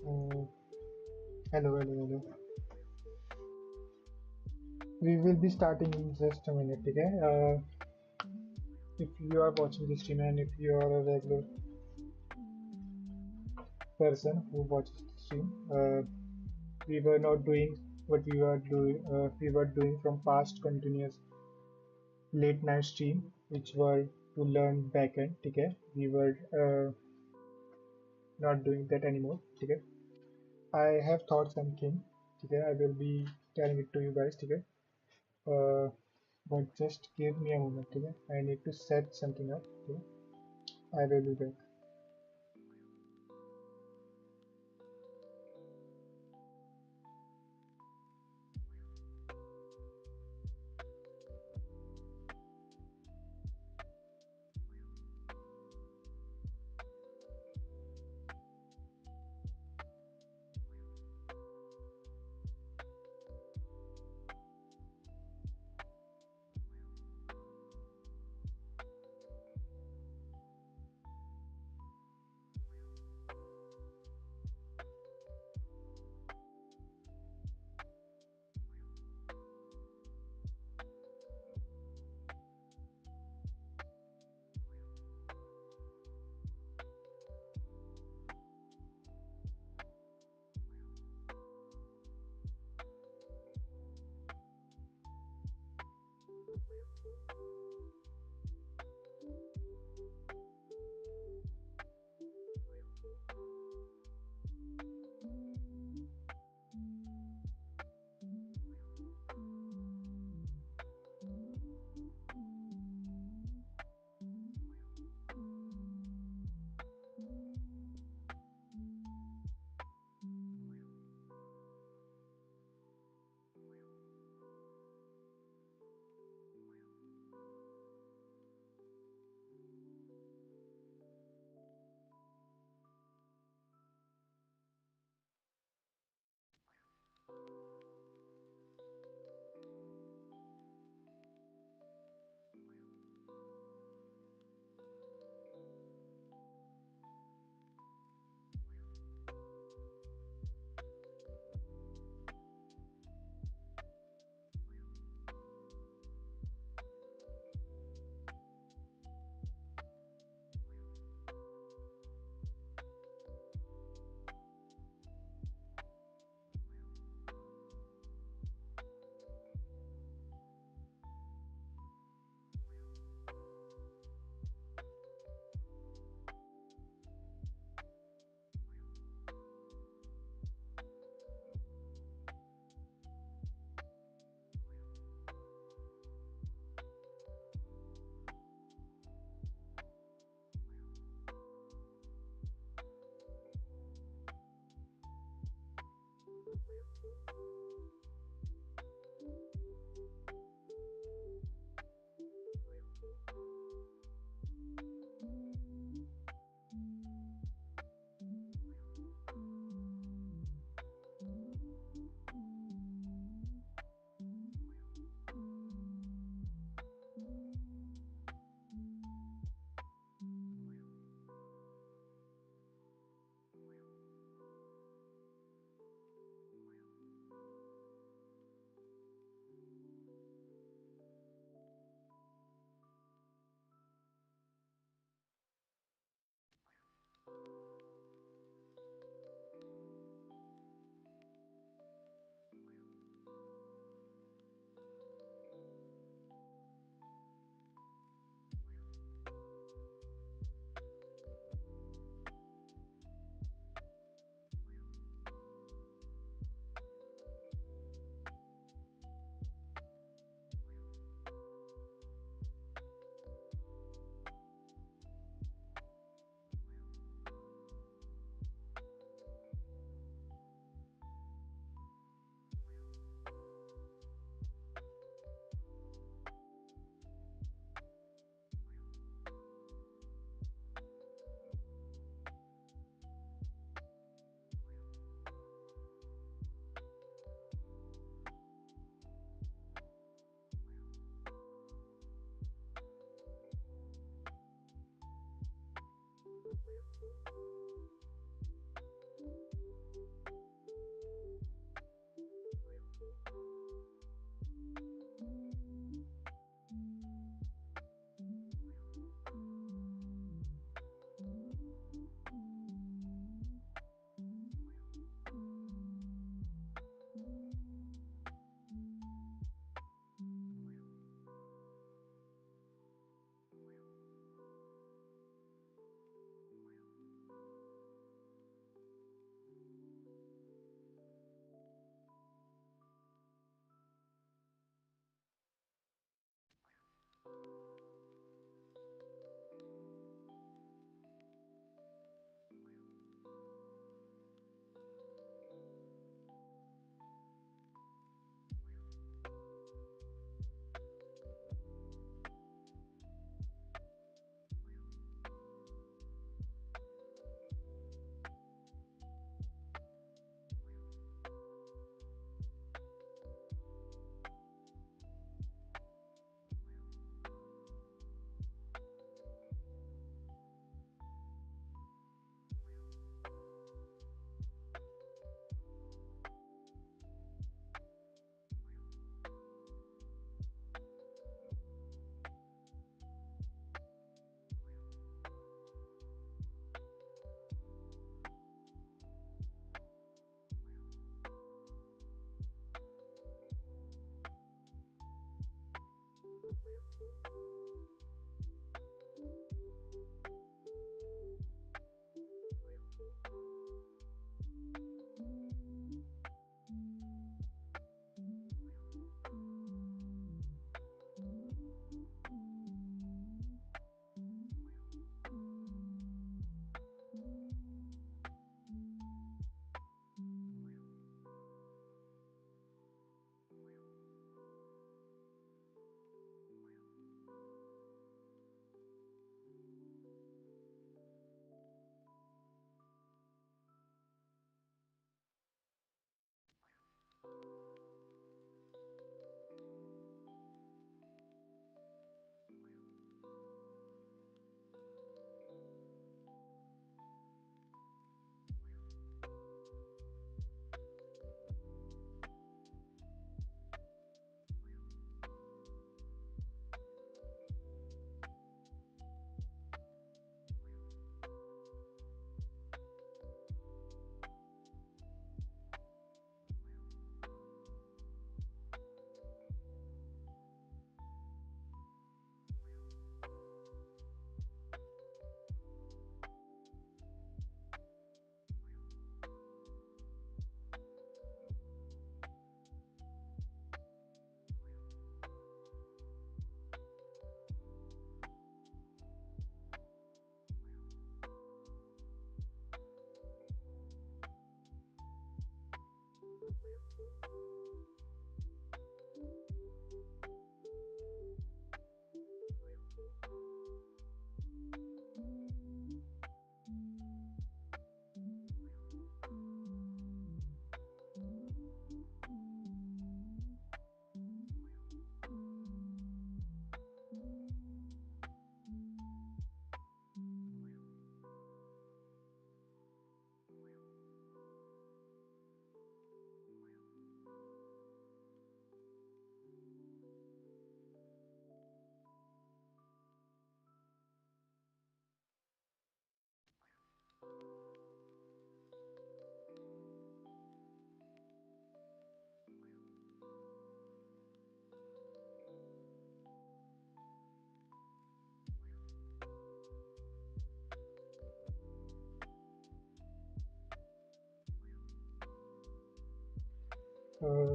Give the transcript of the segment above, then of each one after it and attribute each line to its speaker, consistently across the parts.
Speaker 1: Uh, Hello, hello, hello. We will be starting in just a minute, okay? If you are watching this stream and if you are a regular person who watches the stream, we were not doing what we were doing. We were doing from past continuous late night stream, which were to learn backend, okay? We were not doing that anymore, okay? I have thought something, okay? I will be telling it to you guys, okay? Uh, but just give me a moment, okay? I need to set something up, okay? I will be back.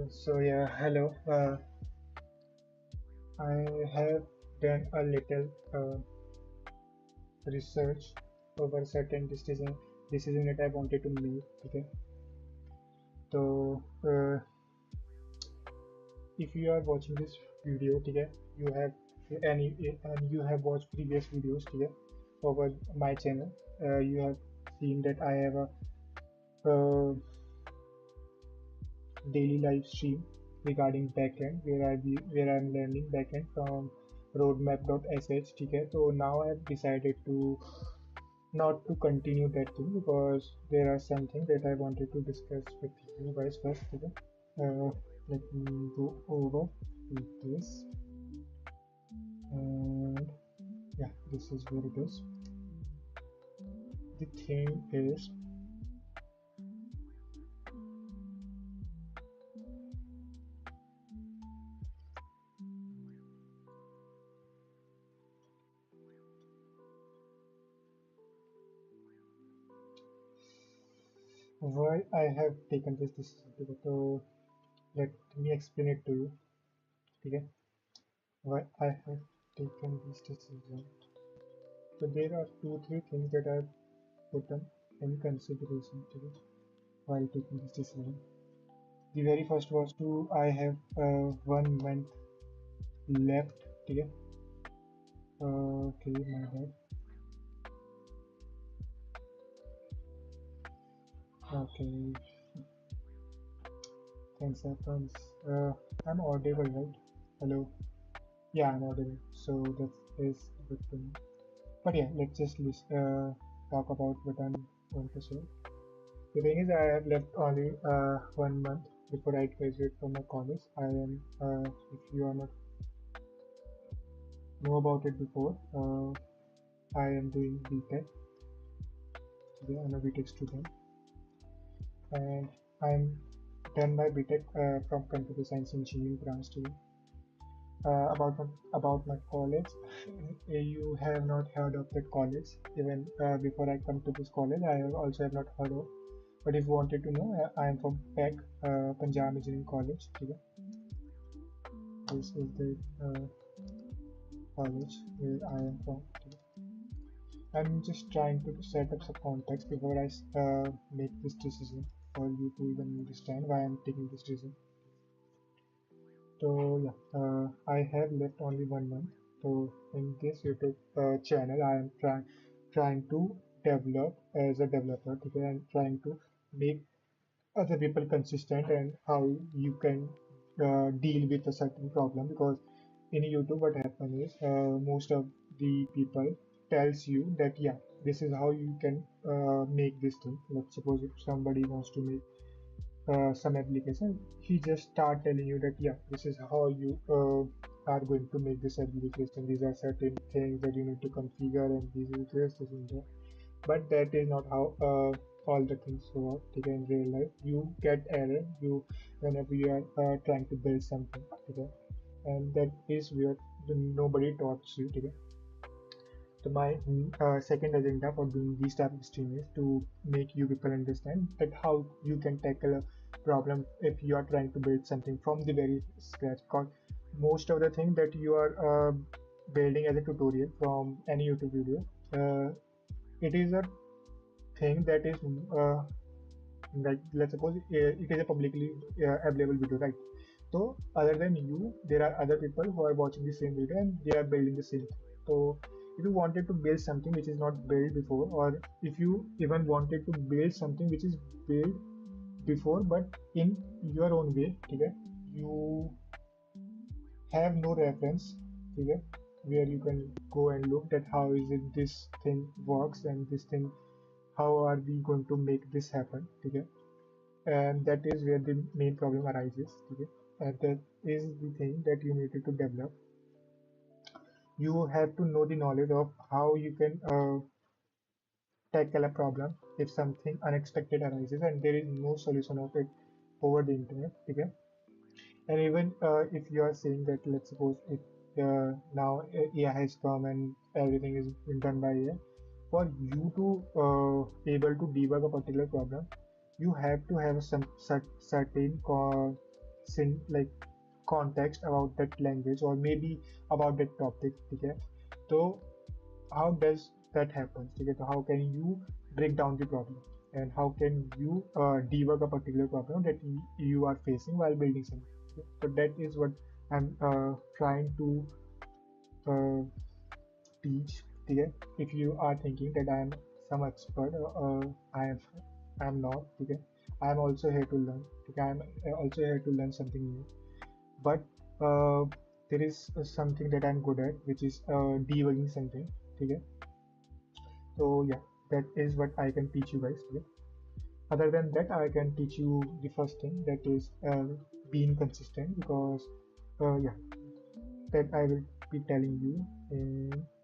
Speaker 1: So yeah, hello. I have done a little research over certain decision that I wanted to make. Okay, so if you are watching this video, okay, you have and you have watched previous videos, okay, over my channel. You have seen that I have a daily live stream regarding backend where I'm learning backend from roadmap.sh. Okay, so now I've decided to not to continue that thing because there are something that I wanted to discuss with you guys first. Okay, uh, let me go over with this, and yeah, this is where it is. The thing is, why I have taken this decision. Okay, so let me explain it to you. Okay, why I have taken this decision. So there are two, three things that I've put them in consideration today while taking this decision. The very first was to I have 1 month left. Okay, okay, my bad. Okay, things happens. I'm audible, right? Hello. Yeah, I'm audible. So that is good to know. But yeah, let's just talk about what I'm going to say. The thing is, I have left only 1 month before I graduate from my college. If you are not know about it before, I am doing BTech today. I'm a BTech student, and I'm done my BTech from Computer Science Engineering branch today. about my college. You have not heard of that college. Even before I come to this college, I also have not heard of. But if you wanted to know, I am from PEC, Punjab Engineering College. Okay? This is the college where I am from. Okay? I'm just trying to set up some context before I make this decision for you to even understand why I'm taking this decision. So yeah, I have left only 1 month. So in this YouTube channel, I am trying to develop as a developer. Okay, I'm trying to make other people consistent and how you can deal with a certain problem, because in YouTube what happens is most of the people tells you that yeah, this is how you can make this thing. Let's suppose if somebody wants to make some application, he just start telling you that yeah, this is how you are going to make this application. These are certain things that you need to configure, and these are this and that. But that is not how all the things work. Okay, in real life, you get error you whenever you are trying to build something. Okay, and that is where nobody taught you. Okay, so my second agenda for doing these type of stream is to make you people understand that how you can tackle a problem if you are trying to build something from the very scratch. Because most of the thing that you are building as a tutorial from any YouTube video, it is a thing that is like, let's suppose it is a publicly available video, right? So other than you, there are other people who are watching the same video and they are building the same thing. So if you wanted to build something which is not built before, or if you even wanted to build something which is built before but in your own way, okay, you have no reference, okay, where you can go and look at how is it this thing works, and this thing, how are we going to make this happen, okay? And that is where the main problem arises, okay? And that is the thing that you needed to develop. You have to know the knowledge of how you can tackle a problem if something unexpected arises and there is no solution of it over the internet, okay? And even if you are saying that, let's suppose if now AI has come and everything is been done by AI, for you to able to debug a particular problem, you have to have some certain like context about that language or maybe about that topic. Okay, so how does that happen? Okay, so how can you break down the problem, and how can you debug a particular problem that you are facing while building something? Okay? So that is what I'm trying to uh, teach. Okay, if you are thinking that I am some expert, I am not. Okay, I am also here to learn. Okay, I am also here to learn something new. But uh, there is something that I'm good at, which is debugging something. Okay, so yeah, that is what I can teach you guys. Okay, other than that, I can teach you the first thing, that is being consistent, because yeah, that I will be telling you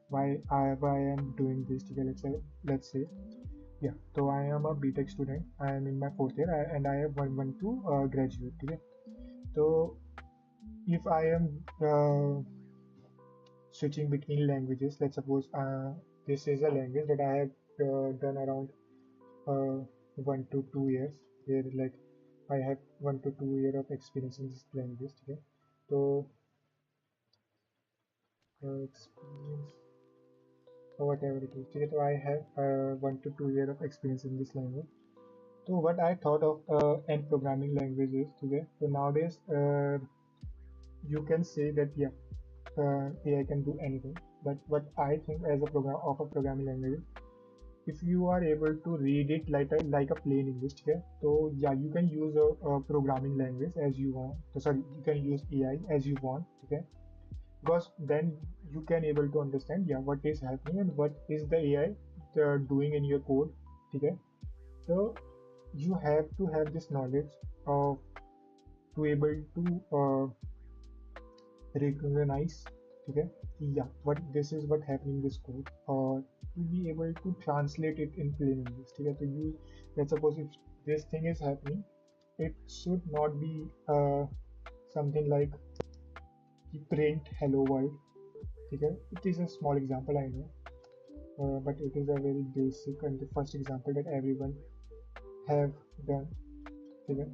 Speaker 1: why I am doing this. Okay, let's say yeah. So I am a BTech student. I am in my fourth year, and I have one to graduate. Okay, so if I am switching between languages, let's suppose this is a language that I have done around uh, 1 to 2 years, where like I have 1 to 2 year of experience in this language. Okay, so experience or whatever it is. Okay, so I have 1 to 2 year of experience in this language. So what I thought of end programming languages today. So nowadays you can say that yeah, AI can do anything. But what I think as a program of a programming language, if you are able to read it like a plain English, okay? So yeah, you can use a programming language as you want. So sorry, you can use AI as you want, okay? Because then you can able to understand yeah what is happening and what is the AI doing in your code, okay? So you have to have this knowledge of to able to recognize, okay, yeah, what this is what happening in this code, or to be able to translate it in plain English, okay? To use, let's suppose if this thing is happening, it should not be something like print hello world. Okay, it is a small example, I know, but it is a very basic and the first example that everyone have done. Okay,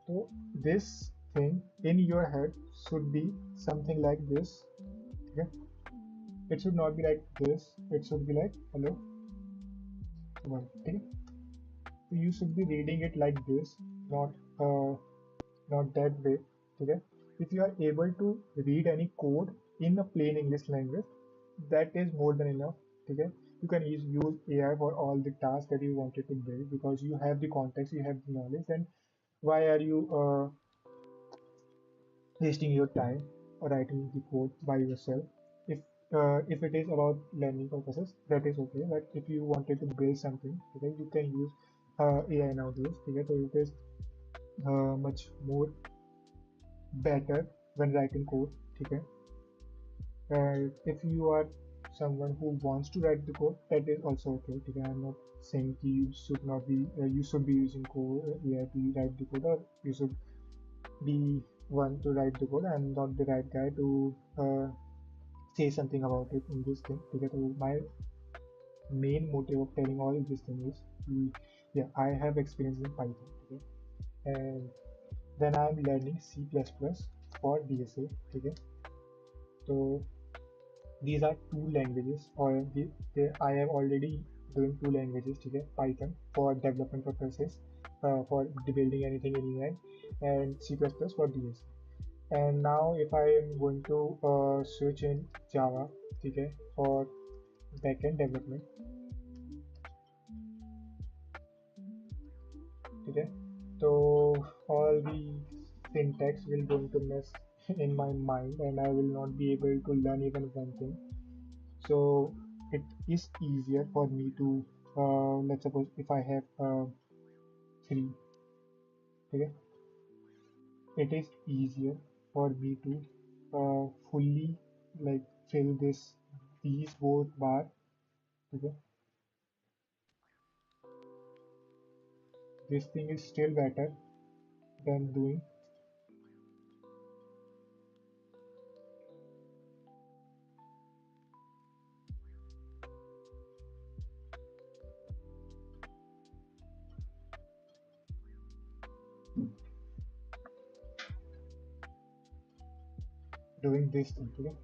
Speaker 1: so this thing in your head should be something like this. Okay, it should not be like this. It should be like hello world. Okay, so you should be reading it like this, not uh, not that way. Okay, if you are able to read any code in a plain English language, that is more than enough. Okay, you can use AI for all the tasks that you wanted to build because you have the context, you have the knowledge, and why are you wasting your time writing the code by yourself? If it is about learning purposes, that is okay. But if you wanted to build something, okay, you can use AI nowadays. Okay, so it is much more better when writing code. Okay, if you are someone who wants to write the code, that is also okay. Okay, I'm not saying you should not be you should be using code AI to write the code, or you should be one to write the code. I'm not the right guy to say something about it in this thing. Okay, so my main motive of telling all of these things is, yeah, I have experience in Python. Okay, and then I'm learning C++ for DSA. Okay, so these are two languages, or I am already doing two languages. Okay, Python for development purposes, for building anything in AI, and C++ for DSA. And now if I am going to switch in Java, okay, for backend development, okay, so all the syntax will going to mess in my mind, and I will not be able to learn even one thing. So it is easier for me to let's suppose if I have three, okay, it is easier for me to fully like fill these both bar. Okay, this thing is still better than doing this thing. Okay,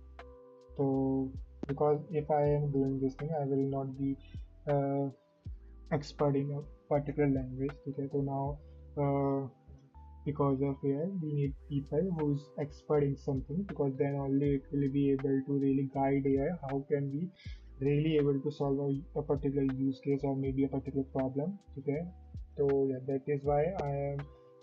Speaker 1: so because if I am doing this thing, I will not be uh, expert in a particular language. Okay, so now because of AI, we need people who's expert in something, because then only it will be able to really guide AI. How can we really able to solve a particular use case or maybe a particular problem? Okay, so yeah, that is why I am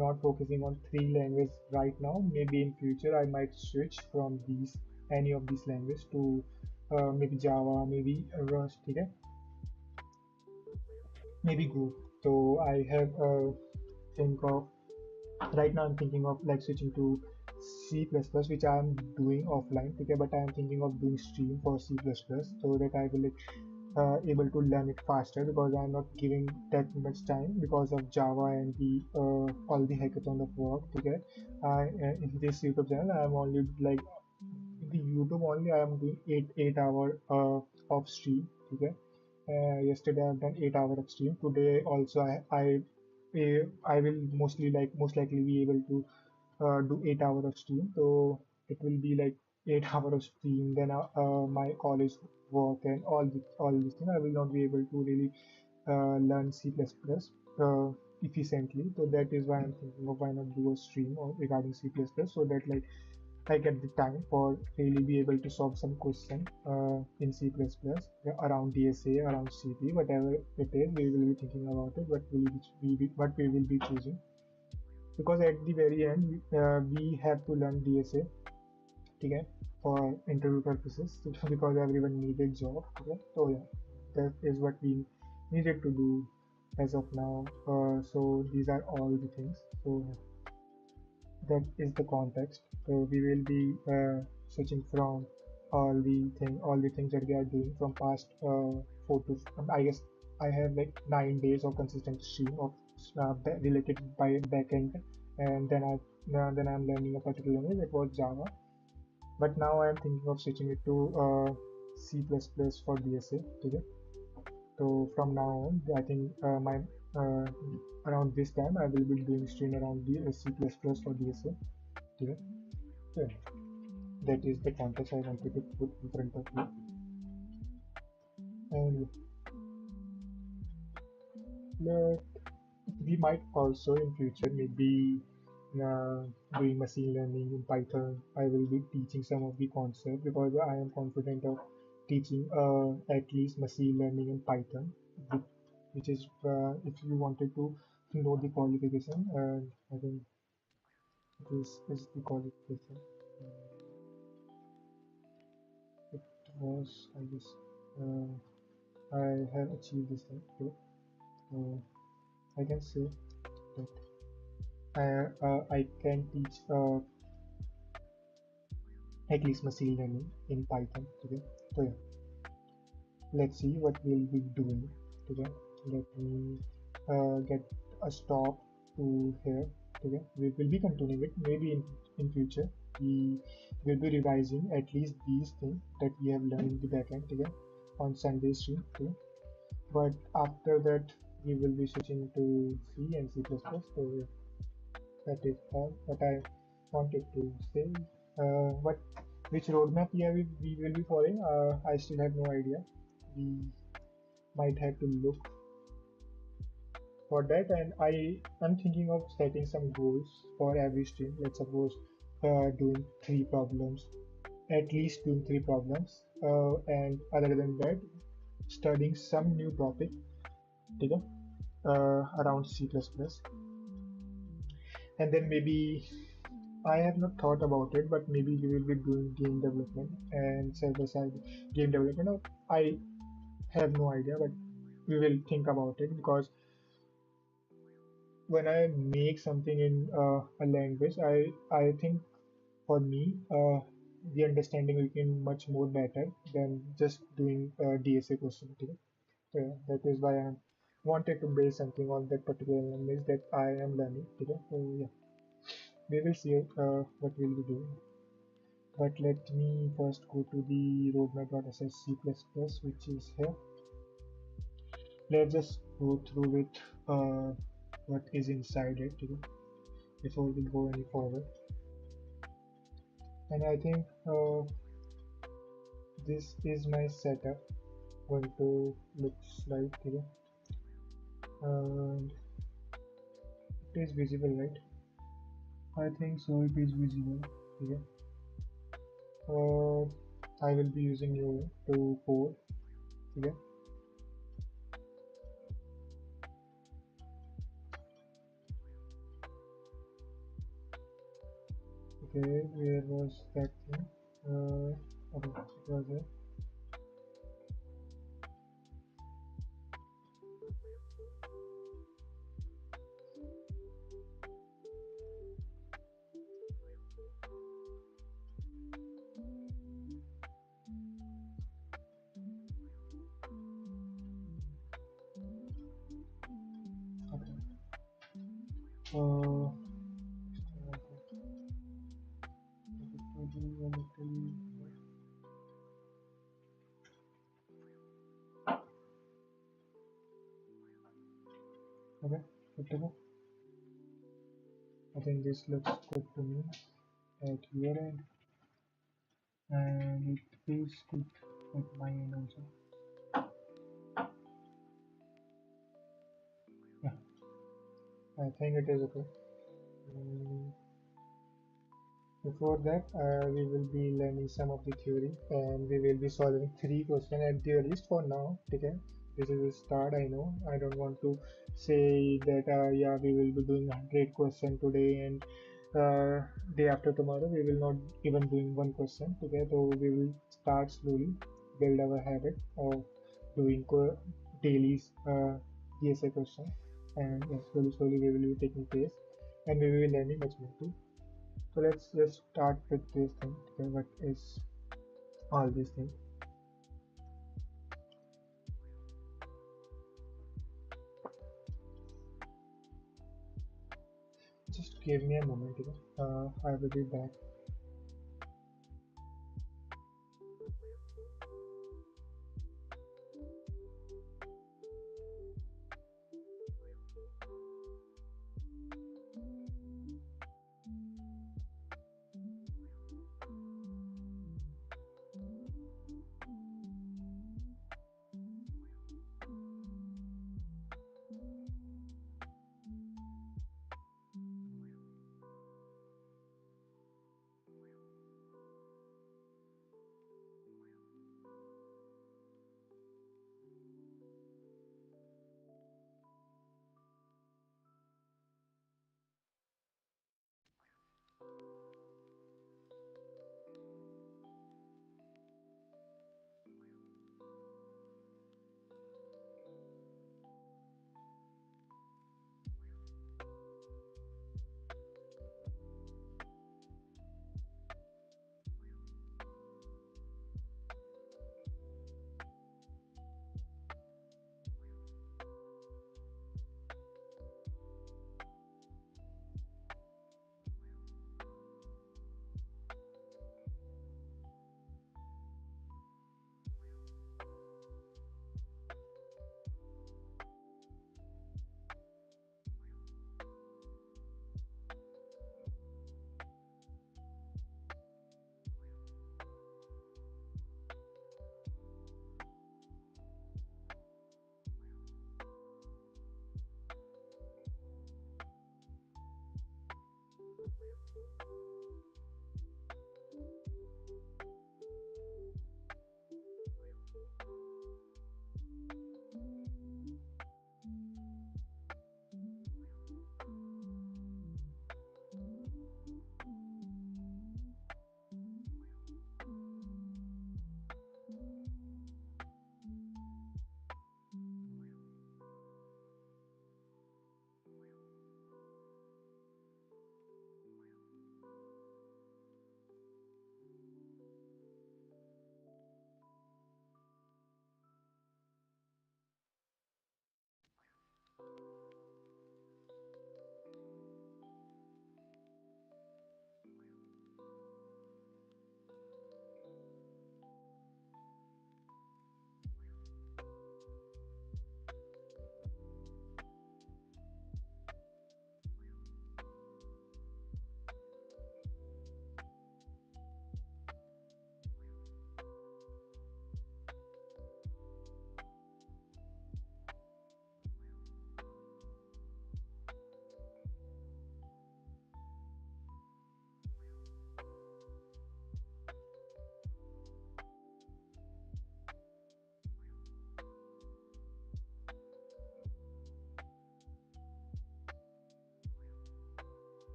Speaker 1: not focusing on three languages right now. Maybe in future I might switch from these any of these languages to maybe Java, maybe Rust. Okay, maybe Go. So I have think of right now I'm thinking of like switching to C++, which I am doing offline. Okay, but I am thinking of doing stream for C++ so that I will like able to learn it faster, because I'm not giving that much time because of Java and the all the hackathon of work. Okay, in this YouTube channel I am only like in the YouTube only I am doing 8 hour of stream. Okay, yesterday I've done 8 hour of stream. Today also I will most likely be able to do 8 hour of stream. So it will be like 8 hour of stream. Then my college work and all these things. I will not be able to really learn C++ efficiently. So that is why I'm thinking of why not do a stream or regarding C++, so that like I get the time for really be able to solve some question in C++ around DSA, around CP, whatever it is. We will be thinking about it. What we will be choosing, because at the very end we have to learn DSA, okay, for interview purposes, because everyone needs a job. Okay, so yeah, that is what we needed to do as of now. So these are all the things. So that is the context. So we will be switching from all the things that we are doing from past 4 to I guess I have like 9 days of consistent stream of related by backend, and then I'm learning a particular language that was Java. But now I am thinking of switching it to C++ for DSA. Okay. So from now on, I think my uh, around this time I will be doing stream around the C++ for DSA. Okay. So that is the context I wanted to put in front of you. And uh, we might also in future maybe uh, doing machine learning in Python. I will be teaching some of the concepts because I am confident of teaching at least machine learning in Python, which, which is if you wanted to know the qualification, I think this is the qualification. It was I guess I have achieved this thing. Okay. I can say that I can teach at least machine learning in Python today. So yeah, let's see what we'll be doing today. Let me get a stop to here today. We will be continuing it. Maybe in future we will be revising at least these things that we have learned in the backend today on Sunday stream today. But after that we will be switching to C and C++. So yeah, that is all what I wanted to say. What which roadmap here we will be following? I still have no idea. We might have to look for that, and am thinking of setting some goals for every stream. Let's suppose doing three problems, at least doing three problems, and other than that, studying some new topic, okay, around C++, and then maybe I have not thought about it, but maybe we will be doing game development and server-side game development. I have no idea, but we will think about it because when I make something in a language, I think for me the understanding will be much more better than just doing DSA question. Okay? That is why I wanted to base something on that particular language that I am learning. Okay? So yeah, we will see what we'll be doing. But let me first go to the roadmap.ssc++, which is here. Let's just go through with what is inside it, before we go any further. And I think this is my setup going to looks like, and it is visible, right? I think so. It is visible. Okay. I will be using you to code. Okay. Okay, where was that thing? Okay, it was there. Okay. Uh, okay, good to go. I think this looks good to me at your end, and it is good at my end also. Yeah, I think it is okay. Mm, Before that, we will be learning some of the theory and we will be solving three questions at the earliest for now. Okay, this is a start. I know I don't want to say that yeah we will be doing 100 question today and day after tomorrow we will not even doing one question. Okay, so we will start slowly, build our habit of doing daily DSA question, and yes, slowly we will be taking pace and we will be learning much more too. So let's just start with this thing. Okay, what is all these things? Just give me a moment. I will be back.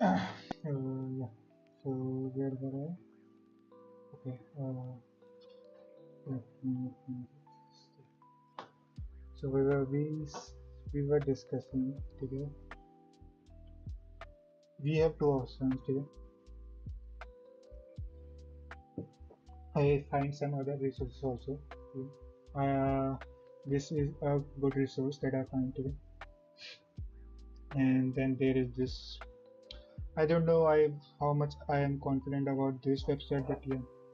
Speaker 1: Yeah. So where were I? Okay. Let me- So we were discussing today. We have two options today. I find some other resources also. This is a good resource that I find today. And then there is this. I don't know how much I am confident about this website, but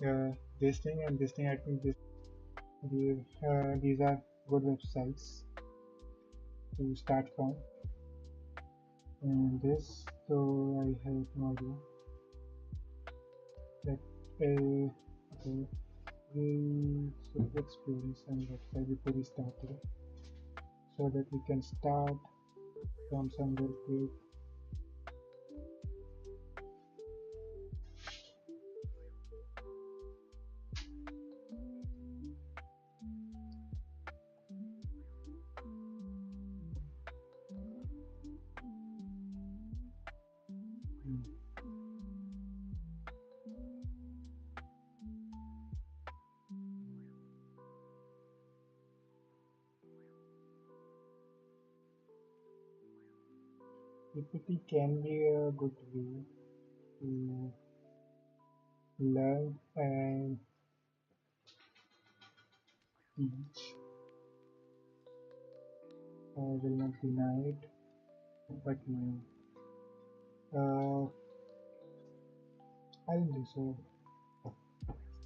Speaker 1: yeah, this thing and this thing. I think these are good websites to start from. And this, so I have no idea. That okay, we should explore some website before we start, so that we can start. from somewhere great. Mm. PPT can be a good way to learn and teach. I will not deny it, but no. I don't think so.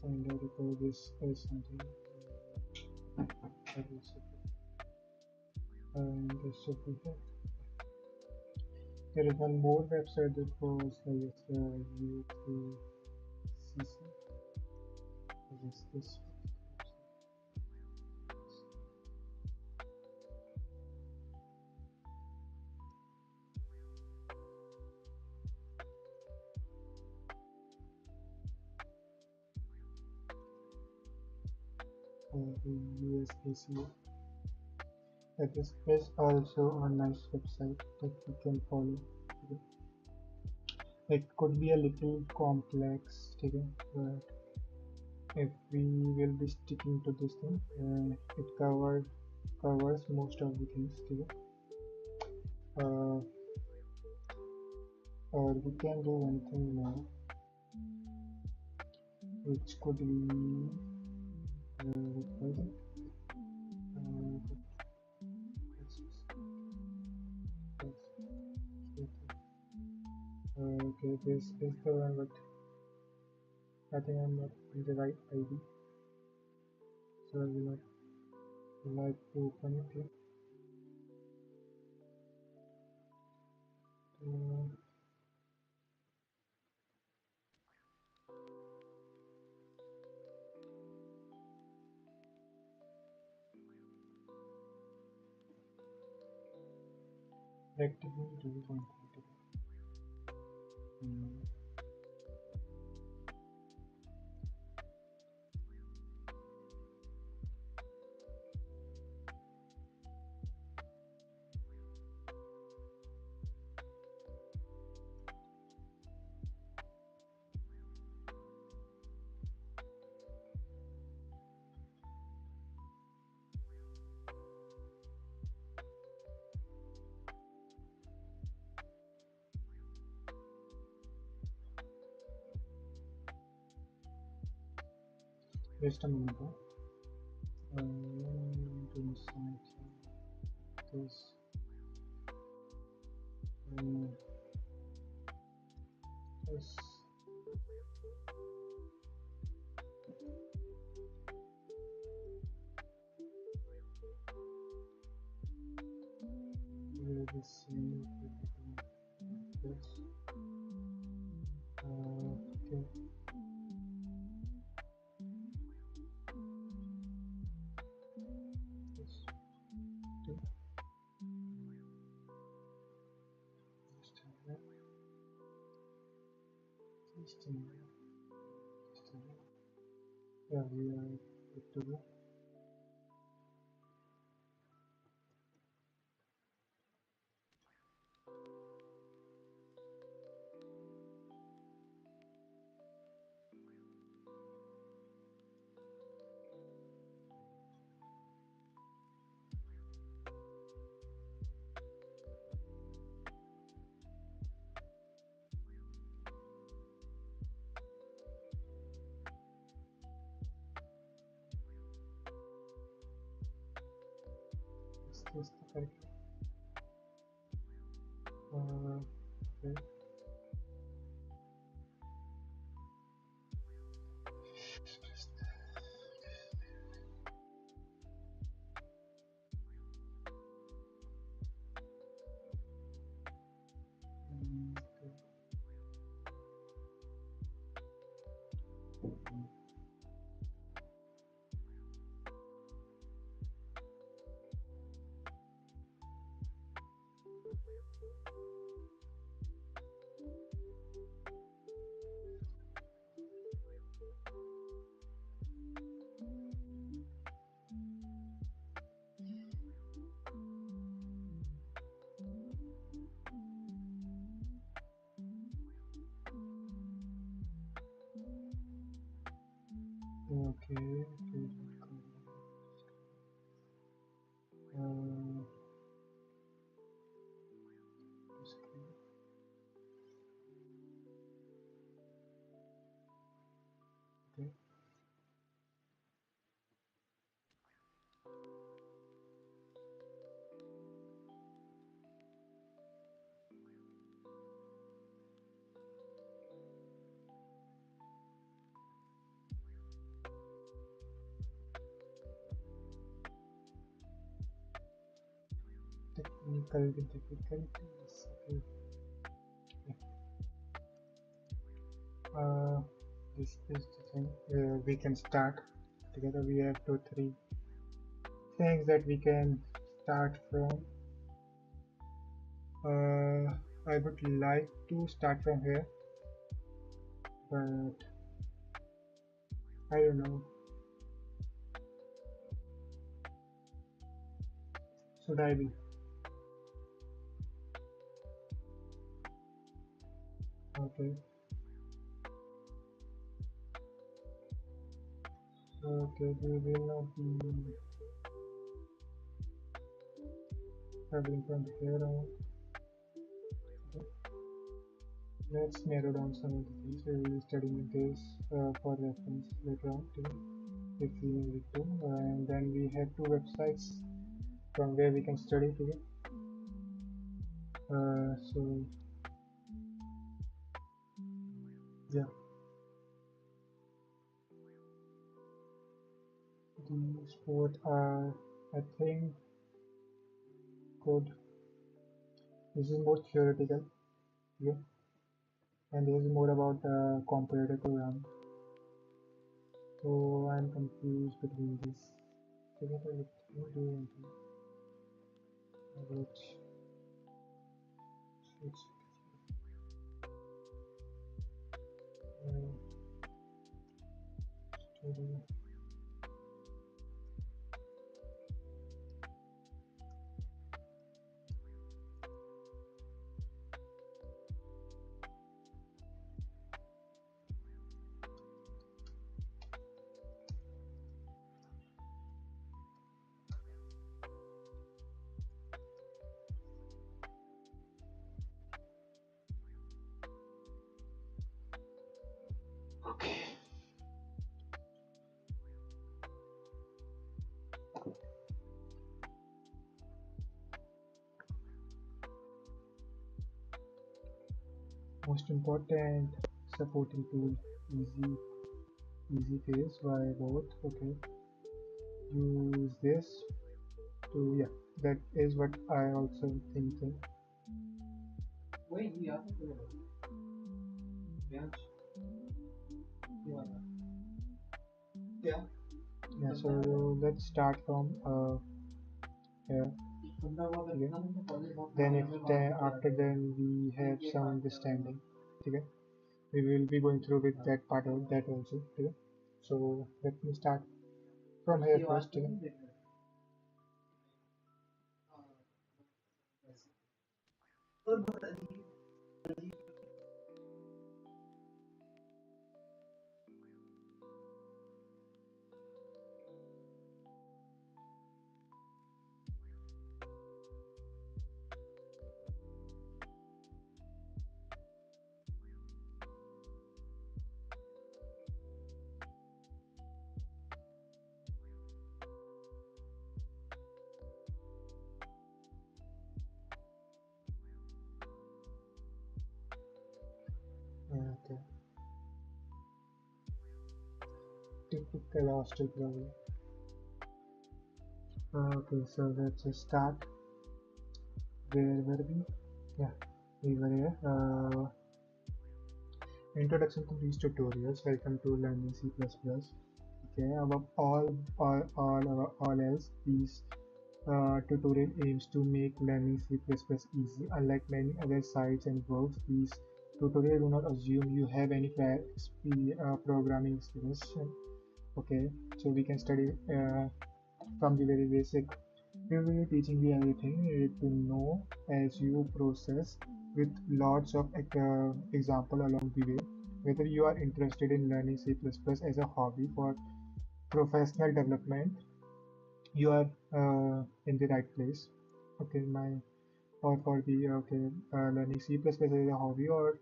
Speaker 1: And I recall this is something that is and this should be here. There is one more website that was like UACC. Yes, this USACA. That is also a nice website that you can follow. It could be a little complex, okay, but if we will be sticking to this thing, it covers most of the things, okay. Uh, or we can do one thing more, which could be what was it? Uh, let's just- okay, this is the one, but I think I'm not in the right ID, so I will not like to open it here. Uh, let me do one thing. Mm, just a minute. To inside this. Uh, this. Will be same. This. Okay. This. Two. Just a minute. Just a minute. Just a minute. Yeah, we are good to go. Is this the correct? Okay. Okay. Okay. Uh, okay. Technical difficulties. Okay. Uh, this is the thing. We can start together. We have two, three things that we can start from. I would like to start from here, but I don't know. Should I be? Okay. Okay, we will not be traveling from here on. Okay. Let's narrow down some of the things. We will be studying this for reference later on, okay, if we need it to. And then we have two websites from where we can study today. So yeah, these both are, I think, good. This is more theoretical, yeah, and this is more about comparative program. So I'm confused between this. Together with you do which which uh, study. Okay. Most important supporting tool, easy easy phase why both. Okay, use this to, yeah, that is what I also thinking. Yeah, so let's start from here. Okay. Then if after then we have some understanding, okay, we will be going through with that part of that also, okay. So let me start from here first, okay. Okay, typical hostel problem. Okay, so let's just start. Where were we? Yeah, we were here. Introduction to these tutorials. Welcome to learning C++. Okay, above all else, please tutorial aims to make learning C++ easy. Unlike many other sites and works, these tutorials do not assume you have any prior programming experience. Okay, so we can study from the very basic. We will be teaching you everything you need to know as you process with lots of example along the way. Whether you are interested in learning C++ as a hobby for professional development, you are in the right place. Okay, my or for the learning C++ as a hobby or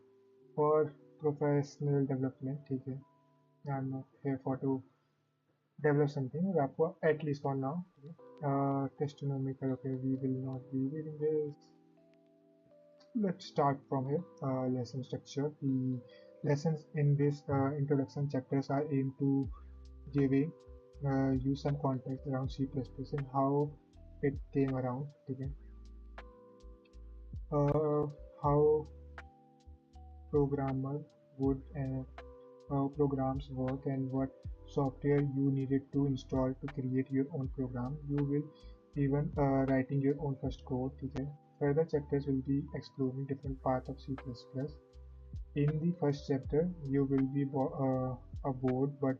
Speaker 1: for professional development. Okay, I'm not here for to develop something, at least for now. Testonomical. Okay, we will not be reading this. Let's start from here. Lesson structure. The lessons in this introduction chapters are aimed to giving you some context around C++ and how it came around. Okay. Uh, how programmer would how programs work and what software you needed to install to create your own program. You will even writing your own first code. Okay. Further chapters will be exploring different parts of C++. In the first chapter, you will be a broad but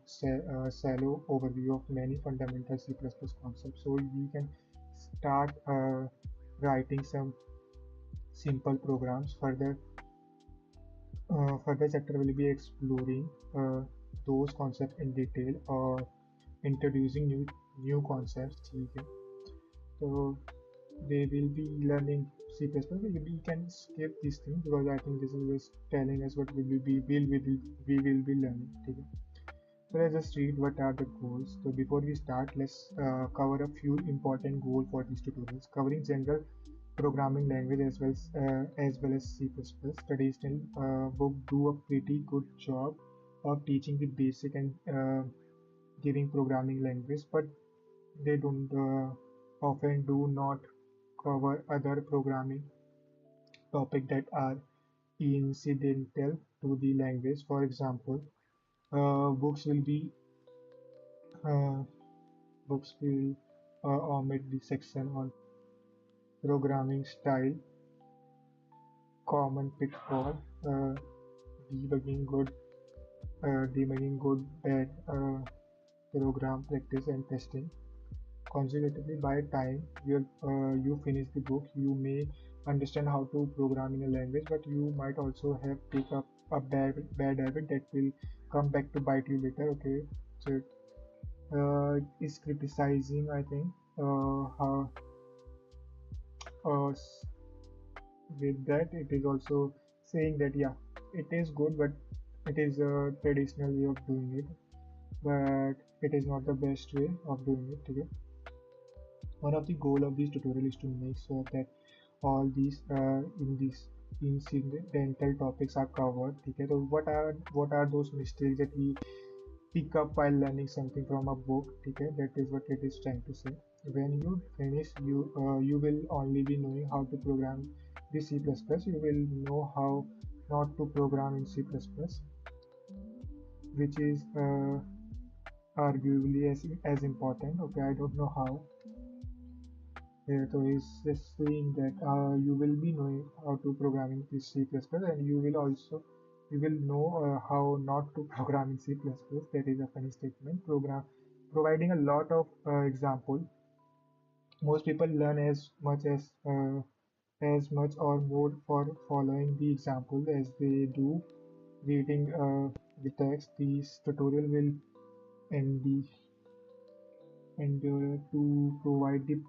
Speaker 1: shallow overview of many fundamental C++ concepts. So we can start writing some simple programs. Further chapter will be exploring those concepts in detail or introducing new concepts. Okay. So they will be learning C++. We can skip this thing because I think this is just telling us what we will be learning. Okay. So let's just read what are the goals. So before we start, let's cover a few important goals for these tutorials, covering general programming language as well as C++. Traditional book do a pretty good job of teaching the basic and giving programming language, but they don't often do not cover other programming topics that are incidental to the language. For example, books will be uh, books will omit the section on programming style, common pitfall, uh, debugging good, bad program practice, and testing. Consequently, by the time you finish the book, you may understand how to program in a language, but you might also have picked up a bad habit that will come back to bite you later. Okay, so is criticizing, I think, how with that it is also saying that yeah, it is good, but it is a traditional way of doing it, but it is not the best way of doing it. Okay. One of the goal of this tutorial is to make sure that all these in these incidental topics are covered. Okay, so what are those mistakes that we pick up while learning something from a book? Okay, that is what it is trying to say. When you finish, you will only be knowing how to program the C++. You will know how not to program in C++, which is arguably as important. Okay, I don't know how. Yeah, so he's just saying that you will be knowing how to programming this C++, and you will know how not to program in C++. That is a funny statement. Providing a lot of example. Most people learn as much or more for following the example as they do reading the text. This tutorial will end the endure to provide the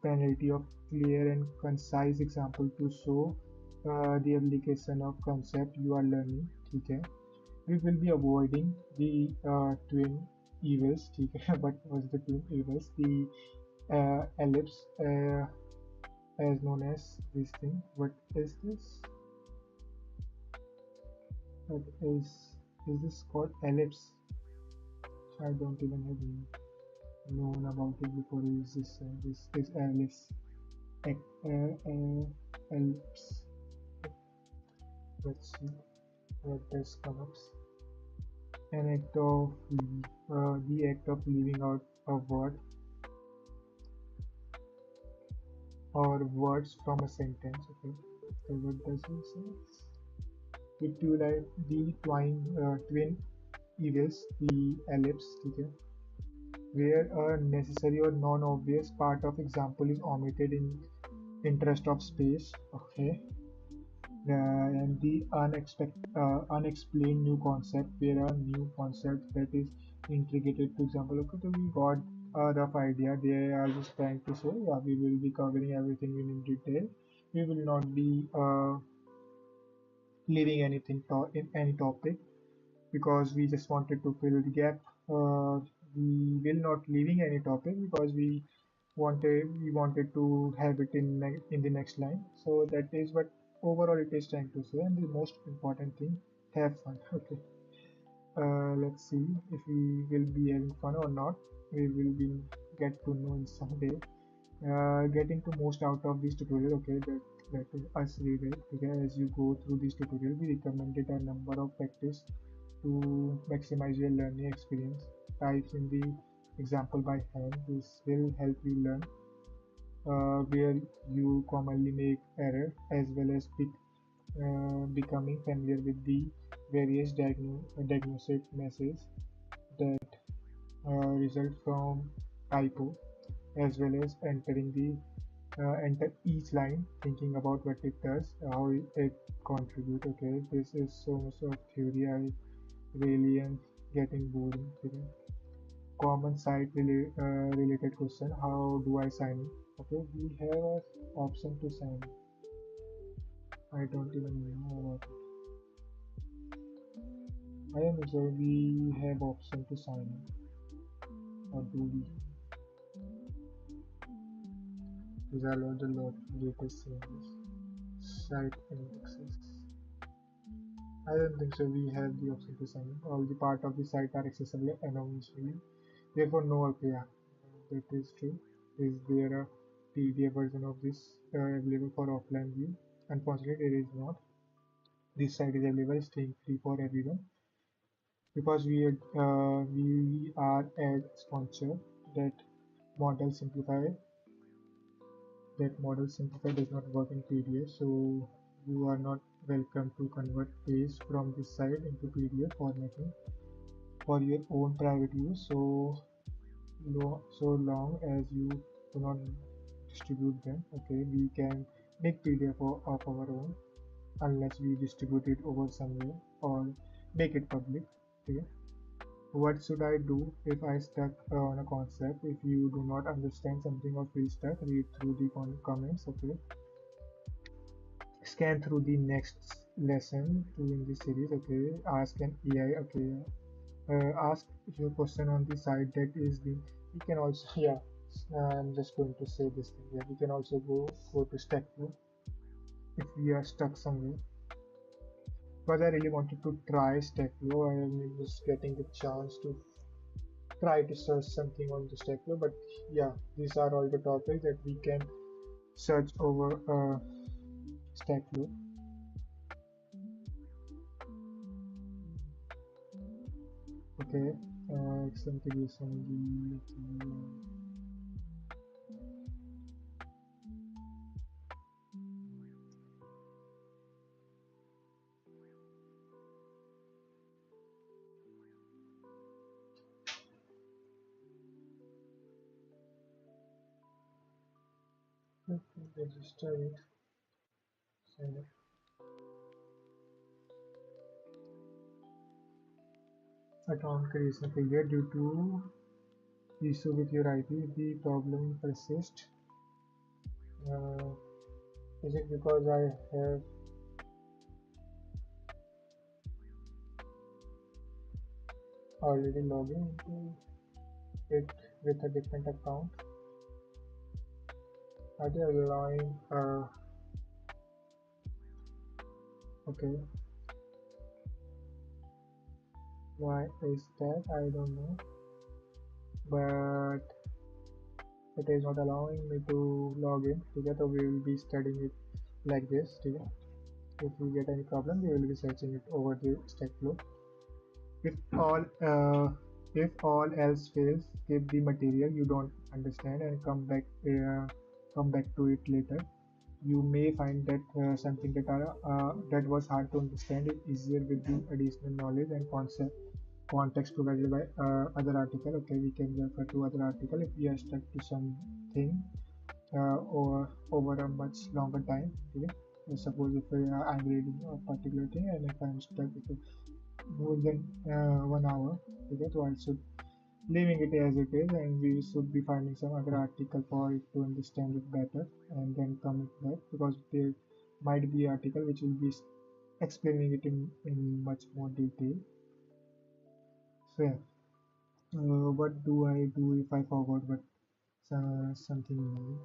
Speaker 1: penalty of clear and concise example to show the application of concept you are learning. Okay, we will be avoiding the twin evils. Okay, what was the twin evils? The ellipse, as known as this thing. What is this? What is this called ellipse? I don't even have known about it before. Is this is ellipse? Ellipse. Let's see what this comes. An act of the act of leaving out a word or words from a sentence. Okay, so what does it say? If you like the twin evils, the ellipse, okay, where a necessary or non-obvious part of example is omitted in interest of space. Okay, and the unexplained new concept, where a new concept that is integrated. To example, okay, so we got a rough idea. They are just trying to say, yeah, we will be covering everything in detail. We will not be leaving anything in any topic because we just wanted to fill the gap. We will not leaving any topic because we wanted to have it in the next line. So that is what overall it is trying to say. And the most important thing, have fun. Okay. Let's see if we will be having fun or not. We will be get to know in some day. Getting to most out of this tutorial. Okay, that is us read. Okay, as you go through this tutorial, we recommended a number of practice to maximize your learning experience. Types in the example by hand. This will help you learn where you commonly make error, as well as becoming familiar with the various diagnostic messages that result from typo, as well as enter each line, thinking about what it does, how it contribute. Okay, this is so much of theory. I really am getting boring. Okay. Common site related question: how do I sign in? Okay, we have an option to sign in. I don't even know about it. I am sure we have option to sign in, or do we? These are all the latest changes. Site indexes. I don't think so. We have the option to sign in. All the part of the site are accessible anonymously. Therefore, no API. That is true. Is there a PDF version of this available for offline view? Unfortunately, it is not. This site is available, staying free for everyone because we are ad sponsor that model simplify that model simplify does not work in PDF, so you are not welcome to convert paste from this site into PDF formatting for your own private use. So long as you do not distribute them, okay, we can make PDF of our own unless we distribute it over somewhere or make it public. Okay. What should I do if I stuck on a concept? If you do not understand something or feel stuck, read through the comments. Okay, scan through the next lesson two in this series. Okay, ask an AI. Okay, ask your question on the site that is the. You can also yeah. I'm just going to say this thing. Yeah, we can also go to Stack View if we are stuck somewhere. Because I really wanted to try Stack View, I am just getting the chance to try to search something on the Stack View. But yeah, these are all the topics that we can search over Stack View. Okay, something is on the register it. Sign up. Account creation failure due to issue with your IP. If the problem persists, uh, is it because I have already logged into it with a different account? Are they allowing okay, why is that? I don't know, but it is not allowing me to log in. Together we will be studying it like this. If we get any problem, we will be searching it over the stack flow. If all if all else fails, keep the material you don't understand and come back come back to it later. You may find that something that was hard to understand is easier with the additional knowledge and context provided by other article. Okay, we can refer to other article if we are stuck to something or over a much longer time. Okay, suppose if I'm reading a particular thing and if I'm stuck with more than 1 hour, okay, so I should leaving it as it is, and we should be finding some other article for it to understand it better, and then coming back because there might be article which will be explaining it in much more detail. So yeah, what do I do if I forgot what something new?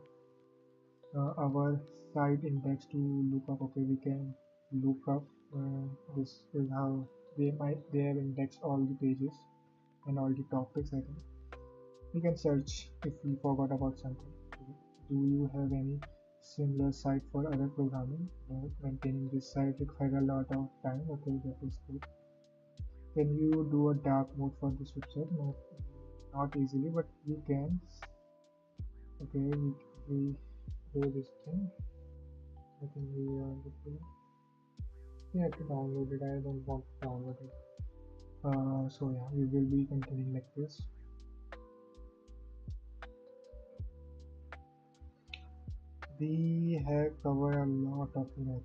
Speaker 1: Our site index to look up. Okay, we can look up. This is how they have indexed all the pages and all the topics. I think we can search if we forgot about something. Do you have any similar site for other programming? Maintaining this site requires a lot of time. Okay, that is good. Can you do a dark mode for this website? No, not easily, but you can. Okay, we do this thing. I think we are good to. We have to download it. I don't want to download it. So yeah, we will be continuing like this. We have covered a lot of things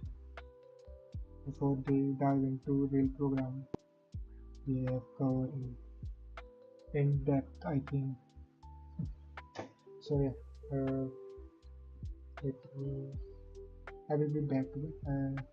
Speaker 1: before they dive into real programming. We have covered in depth, I think. So yeah, let me, I will be back to it.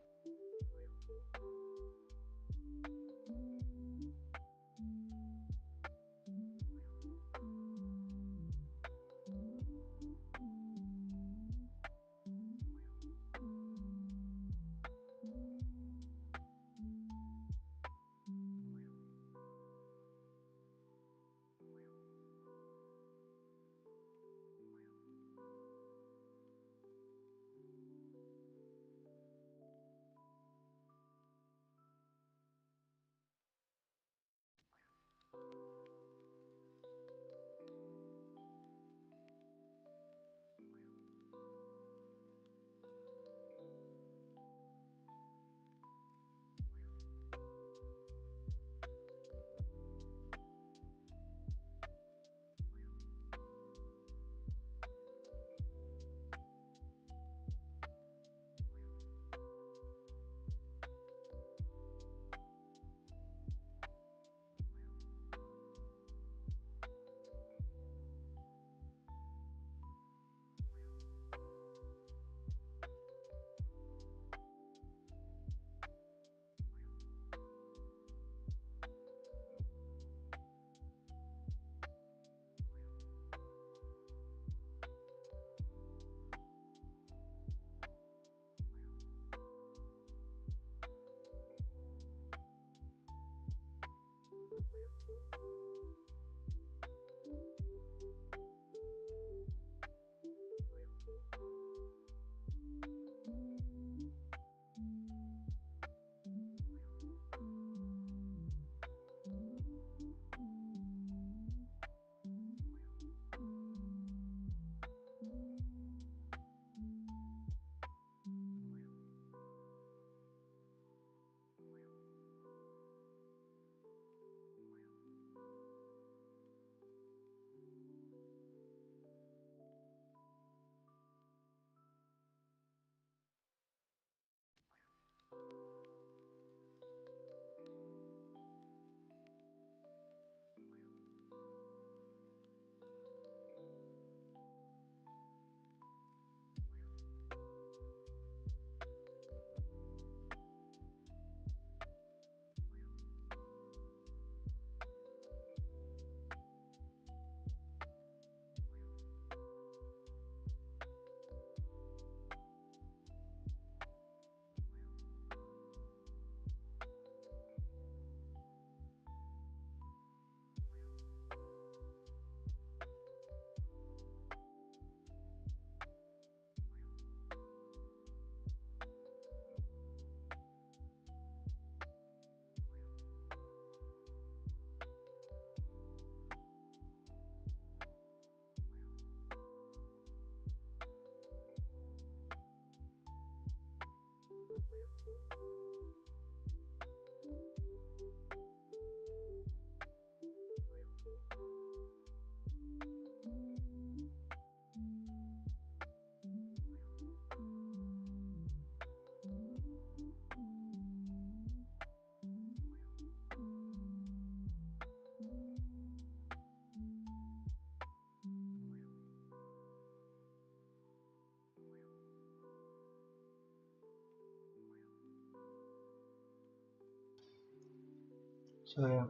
Speaker 1: So yeah,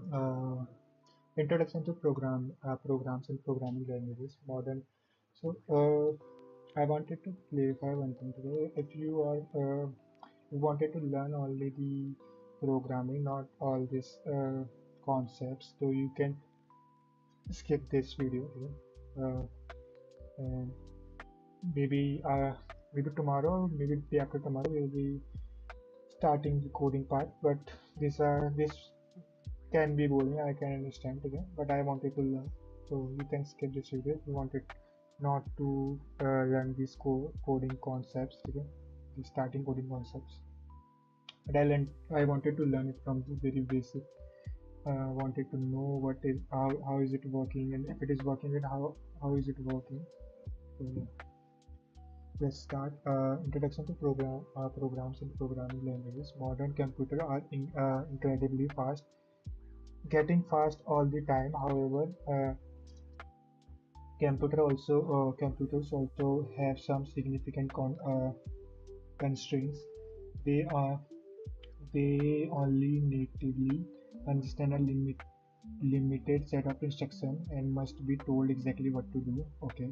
Speaker 1: introduction to programs and programming languages, modern. So I wanted to clarify one thing today. If you wanted to learn only the programming, not all these concepts, so you can skip this video here. And maybe tomorrow, maybe day after tomorrow, we'll be starting the coding part. But this can be boring. I can understand again, but I wanted to learn. So you can skip this video if you wanted not to learn these coding concepts, okay? The starting coding concepts. But I wanted to learn it from the very basic. Wanted to know how is it working, and if it is working, then how is it working. So yeah, let's start. Introduction to programs and programming languages. Modern computers are incredibly fast, getting fast all the time. However, computers also have some significant constraints. They are they only natively understand a limited set of instructions and must be told exactly what to do. Okay,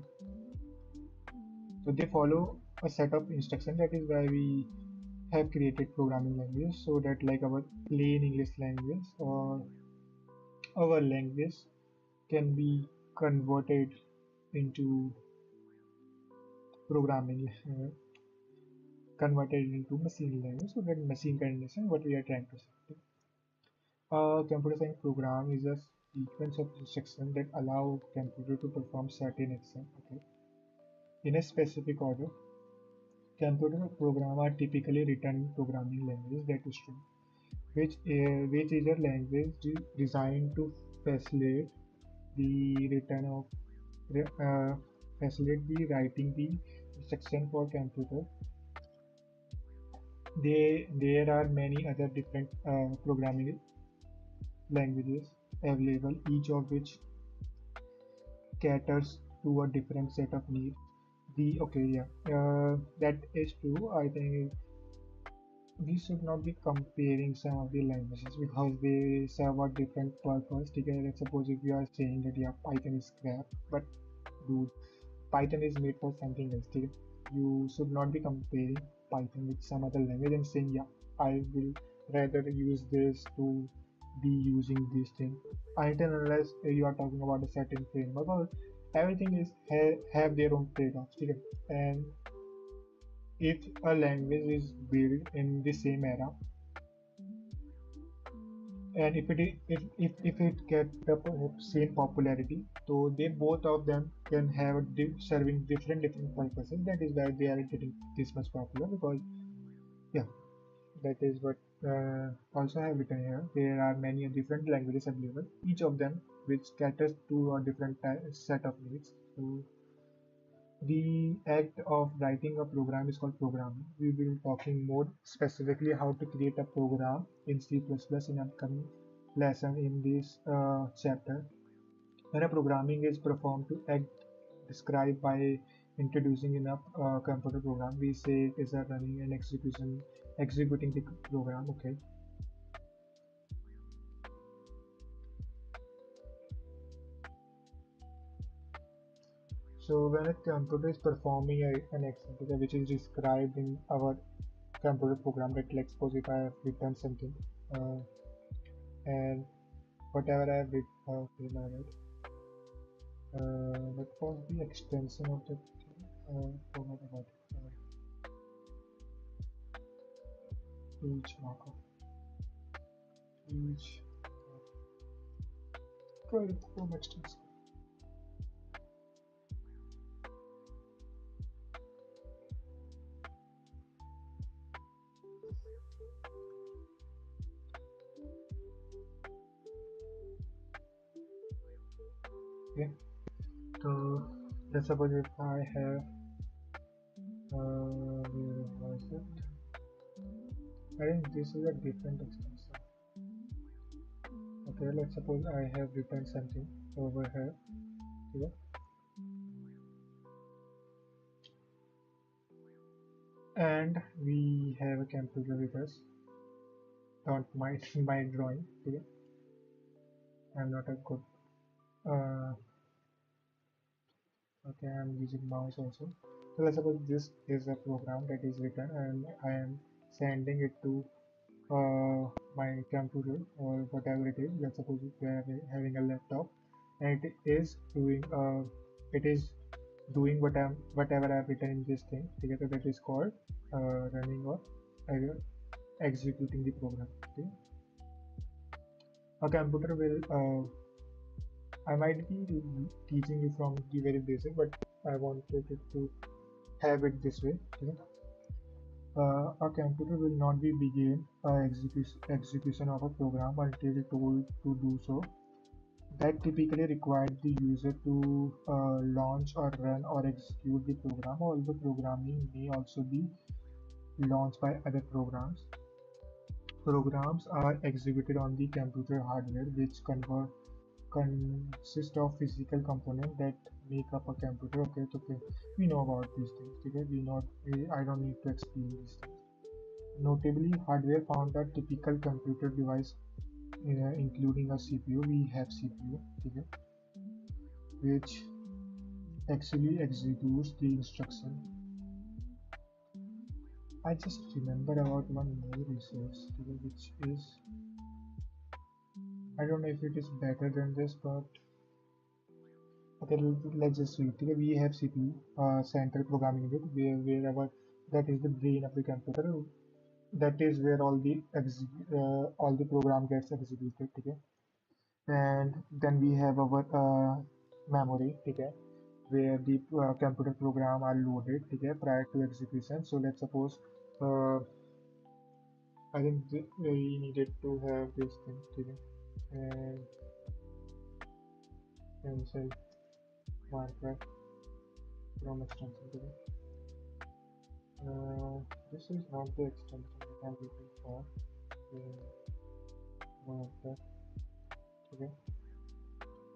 Speaker 1: so they follow a set of instructions. That is why we have created programming language, so that like our plain English language or our language can be converted into programming, converted into machine language, so that machine can understand what we are trying to say. A computer science program is a sequence of instructions that allow computer to perform certain actions, okay, in a specific order. Computer programs are typically written in programming language, that is true, which is a language designed to facilitate the return of facilitate the writing the instruction for computer. There are many other different programming languages available, each of which caters to a different set of needs. The okay, yeah, that is true. I think we should not be comparing some of the languages because they serve a different purpose. Okay, let's suppose if you are saying that yeah, Python is crap, but dude, Python is made for something else. Okay? You should not be comparing Python with some other language and saying yeah, I will rather use this to be using this thing. Until unless you are talking about a certain framework, or everything is have their own trade-offs. Okay? And if a language is built in the same era, and if it get the same popularity, so they both of them can have serving different purposes. That is why they are getting this much popular, because yeah, that is what also have written here. There are many different languages available, each of them which caters to a different set of needs. So the act of writing a program is called programming. We will be talking more specifically how to create a program in C++ in upcoming lesson in this chapter. When a programming is performed to act described by introducing in a computer program, we say it is a running and executing the program. Okay. So when a computer is performing an action, okay, which is described in our computer program, that like suppose if I have written something, uh, and whatever I have written, okay, my bad. What was the extension of that thing? Forgot about it. Each markup, each Chrome extension. Okay, so let's suppose if I have where was it? I think this is a different extension. Okay, let's suppose I have written something over here. Okay, and we have a computer with us. Don't mind my drawing. Okay, I'm not a good. Uh, okay, I'm using mouse also. So let's suppose this is a program that is written, and I am sending it to my computer or whatever it is. Let's suppose we are having a laptop, and it is doing whatever I've written in this thing. Together that is called running or uh, executing the program. Okay, a computer will. I might be teaching you from the very basic, but I wanted it to have it this way. Okay? A computer will not be begin execution of a program until told to do so. That typically requires the user to launch or run or execute the program. Although programming may also be launched by other programs. Programs are executed on the computer hardware, which consist of physical components that make up a computer. Okay, so okay, we know about these things. Okay, I don't need to explain these things. Notably, hardware found a typical computer device, including a CPU. We have CPU, okay, which actually executes the instruction. I just remember about one more resource, okay, which is I don't know if it is better than this, but okay, let's just read. Okay, we have CPU, central programming unit, wherever that is the brain of the computer. That is where all the program gets executed. Okay, and then we have our memory. Okay, where the computer program are loaded. Okay, prior to execution. So let's suppose uh, I think we needed to have this thing. Okay, and cancel marker from extension. Okay. This is not the extension that I'm looking for. One of that. Okay.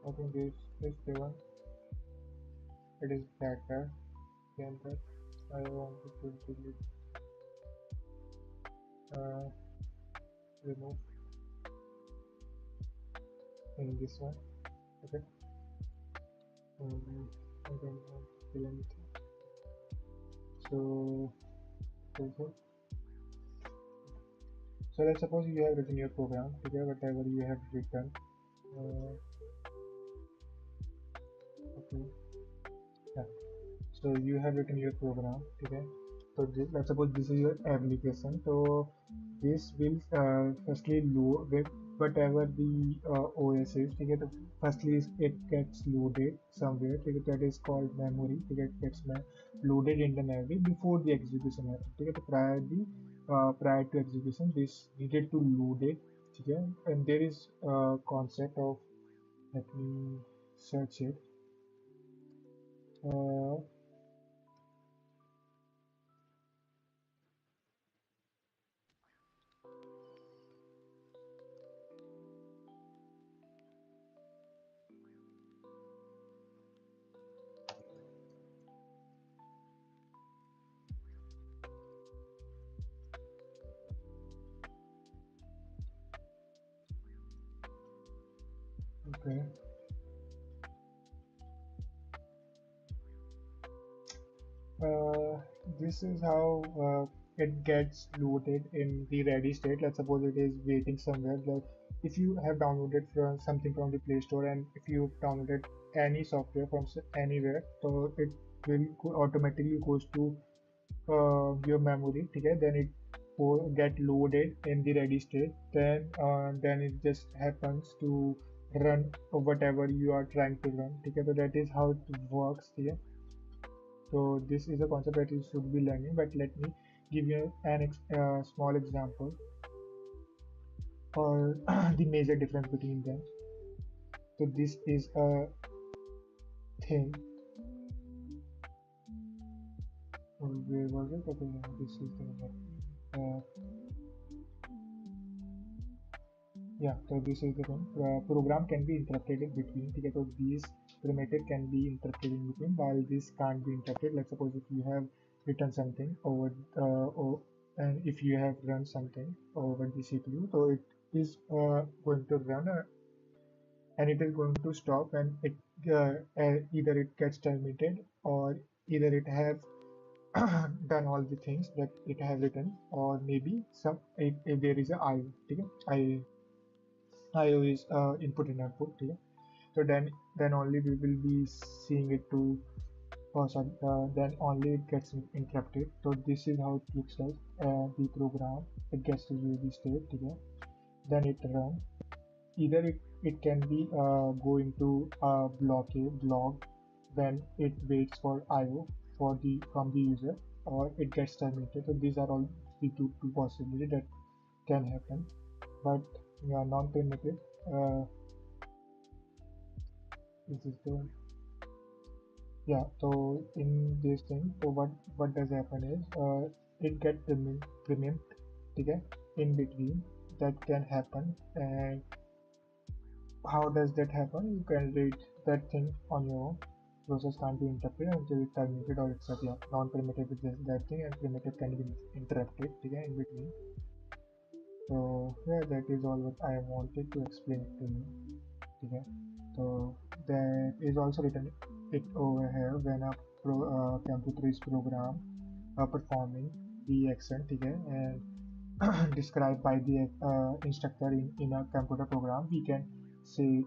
Speaker 1: I think this is the one. It is better than that. I wanted to delete, uh, remove in this one. Okay. I don't want to fill anything. So, so, so let's suppose you have written your program. Okay, whatever you have written. Uh, okay. Yeah. So you have written your program. Okay. So let's suppose this is your application. So this will firstly load with whatever the OS is. Okay, firstly it gets loaded somewhere. Okay, that is called memory. Okay, it gets loaded in the memory before the execution happens. Okay, prior to execution, this needed to load it. Okay, and there is a concept of, let me search it. Uh, okay. Uh, this is how it gets loaded in the ready state. Let's suppose it is waiting somewhere. Like if you have downloaded from something from the Play Store, and if you downloaded any software from anywhere, so it will automatically goes to your memory. Okay, then it will get loaded in the ready state. Then it just happens to run whatever you are trying to run. Okay, so that is how it works here. So this is a concept that you should be learning, but let me give you an small example or the major difference between them. So this is a thing. Where was it? Okay, yeah, this is the one. Uh, yeah, so this is the thing. Program can be interrupted in between. Okay, so these primitive can be interrupted in between, while this can't be interrupted. Let's suppose if you have written something over, and if you have run something over the CPU, so it is going to run, and it is going to stop, and it either it gets terminated, or either it have done all the things that it has written, or maybe if there is a IO. Okay? IO is input and output. Okay? So then only we will be seeing it to, oh sorry, then only it gets interrupted. So this is how it looks like. The program, it gets to the state. Okay? Then it runs. Either it can be go into a block when it waits for IO for the from the user, or it gets terminated. So these are all the two possibilities that can happen. But yeah, non-primitive, this is the, yeah. So in this thing, so what does happen is it get premium, okay, in between. That can happen. And how does that happen? You can read that thing on your own. Process can't be interrupted until it's terminated or etc. Yeah, non-primitive is just that thing, and primitive can be interrupted, okay, in between. So yeah, that is all what I wanted to explain to you. Okay. So there is also written it over here when a computer is program performing the action, okay, and described by the instructor in a computer program, we can say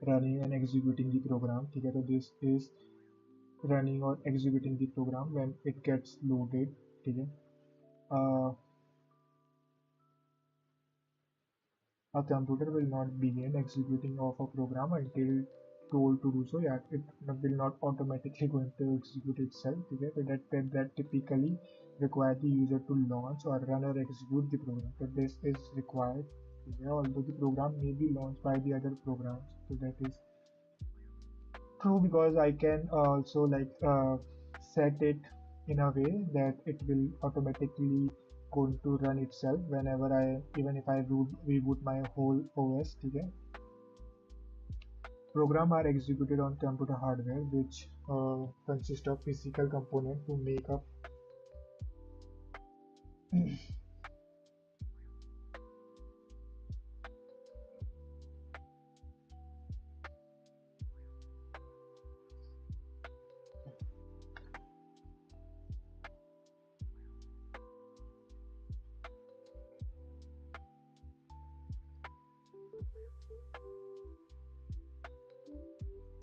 Speaker 1: running and executing the program. Okay, so this is running or executing the program when it gets loaded. Okay. Uh, a computer will not begin executing of a program until told to do so. Yeah, it will not automatically going to execute itself. Okay, so that typically require the user to launch or run or execute the program. So this is required. Okay, although the program may be launched by the other programs, so that is true, because I can also like set it in a way that it will automatically going to run itself whenever I, even if I reboot my whole OS. Okay? Program are executed on computer hardware, which consist of physical component to make up.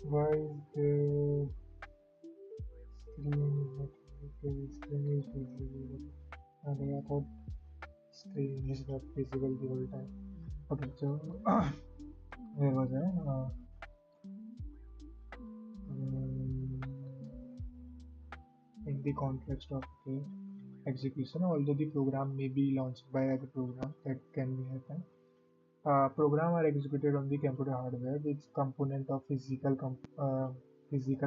Speaker 1: Why is the screen is not screen is visible? And I thought screen is not visible the whole time. Okay, so where was I? Um, in the context of the execution, although the program may be launched by other programs, that can be happen. Program are executed on the computer hardware, which component of physical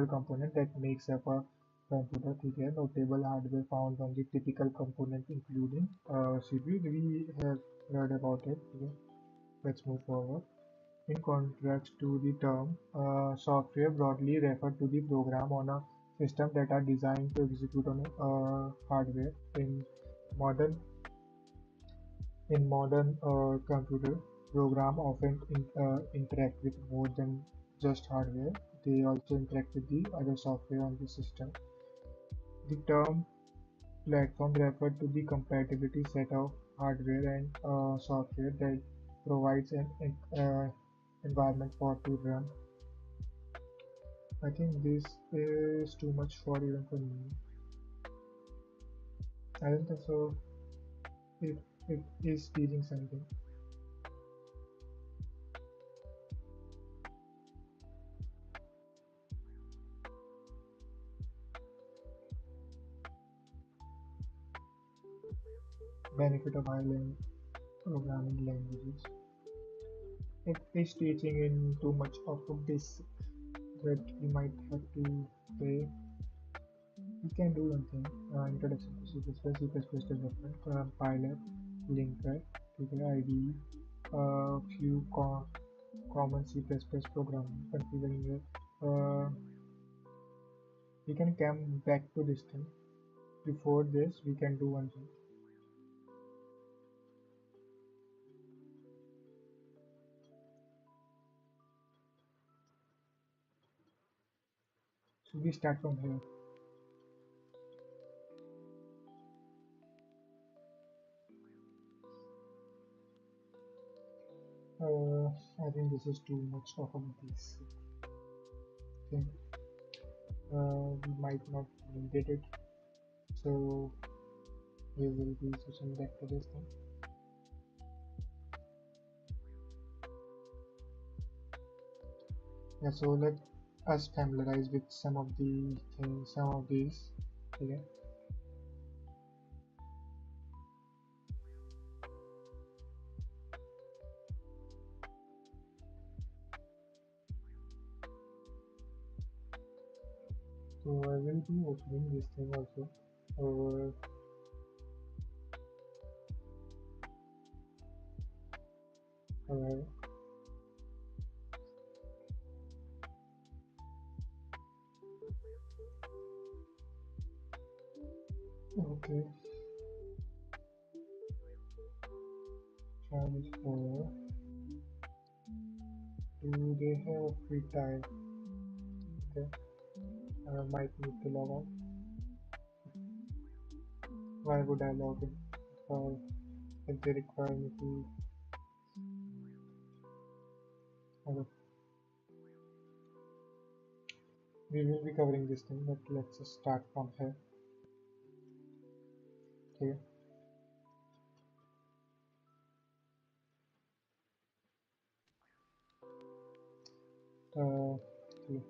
Speaker 1: component that makes up a computer. Okay, notable hardware found on the typical component including CPU. We have heard about it. Okay, let's move forward. In contrast to the term, software broadly refer to the program on a system that are designed to execute on hardware. Modern in modern computer, program often interact with more than just hardware. They also interact with the other software on the system. The term platform refers to the compatibility set of hardware and software that provides an environment for to run. I think this is too much for even for me. I don't think so. It is teaching something. Benefit of programming languages. It is teaching in too much of a basic that we might have to pay. We can do one thing. Introduction to C++, development, pilot, linker, IDE, a few common C++ programming, configuring it. We can come back to this thing. Before this, we can do one thing. So we start from here. I think this is too much of a basic thing. We might not get it, so we will be switching back to this thing. Yeah, so let us familiarize with some of the things, some of these. Okay. So I will be opening this thing also. Uh, okay. Challenge for. Do they have a free time? Okay. Might need to log out. Why would I log in? Or if they require me to. Okay. We will be covering this thing, but let's just start from here. Okay. Okay.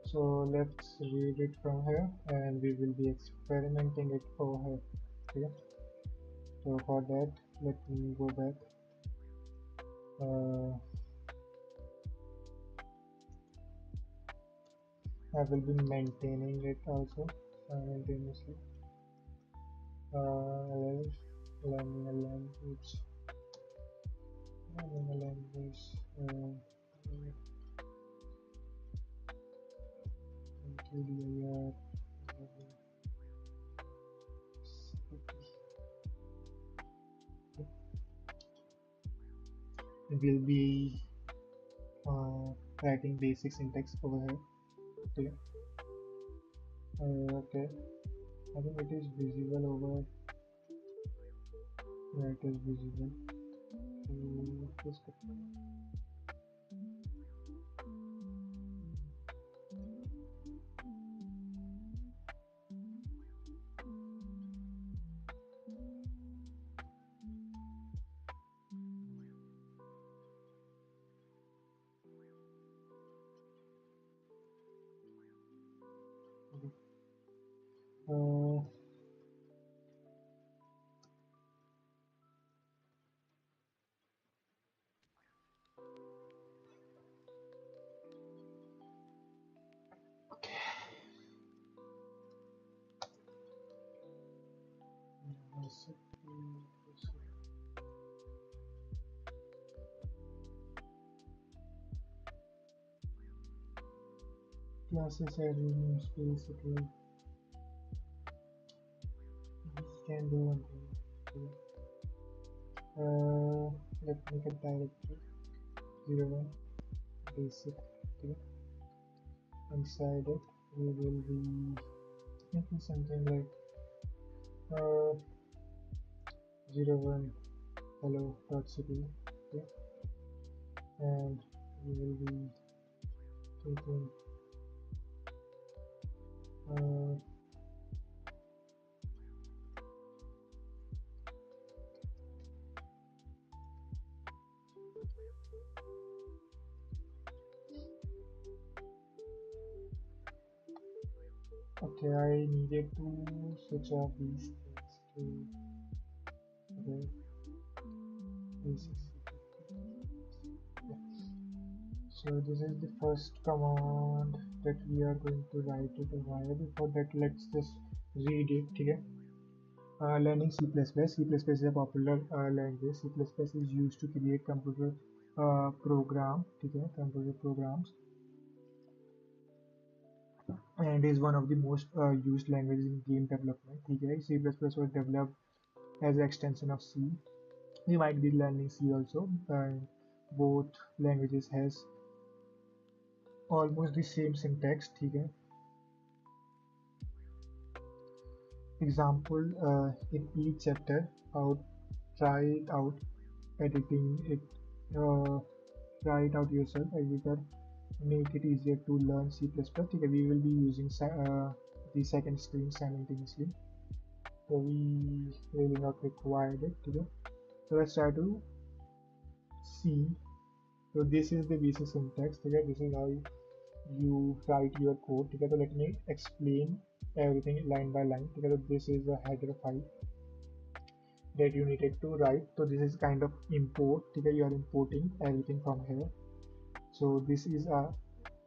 Speaker 1: So let's read it from here, and we will be experimenting it over here. Okay. So for that, let me go back. I will be maintaining it also simultaneously. Learning a language. Learning a language. We'll be writing basic syntax over here. Okay. Okay. I think it is visible over. Yeah, it is visible. Just uh, classes are names basically. We can do one thing. Let's make a directory 01 basic. Okay. Inside it, we will be making something like uh, 01 hello.cpu. Okay. And we will be taking uh, Okay, I needed to switch off these things to okay, this is yeah. So this is the first command that we are going to write it over. Before that, let's just read it. Okay. Learning C++. C++ is a popular language. C++ is used to create computer programs, and is one of the most used languages in game development. Okay. C++ was developed as an extension of C. We might be learning C also. Both languages has almost the same syntax. Okay. Example in each chapter. Out, try it out, editing it. Uh, Try it out yourself. Editor make it easier to learn C++. Okay, we will be using the second screen simultaneously, so we will not require it. Okay. So let's try to see. So this is the basic syntax. Okay, this is how you write your code. Okay, so let me explain everything line by line. Okay, so this is a header file that you needed to write. So this is kind of import. Okay, you are importing everything from here. So this is a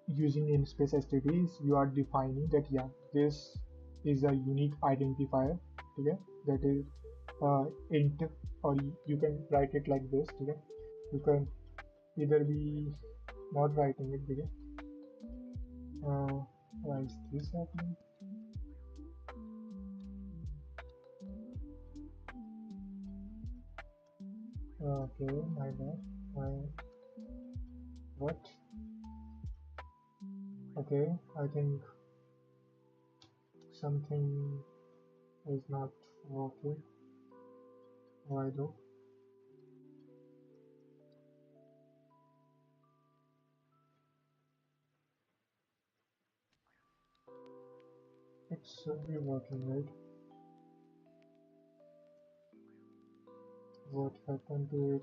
Speaker 1: using namespace stds, you are defining that yeah, this is a unique identifier. Okay, that is int, or you can write it like this. Okay, you can either be not writing it. Okay, why is this happening? Okay, my bad. Why? What? Okay, I think something is not working. Why though? It should be working, right? What happened to it?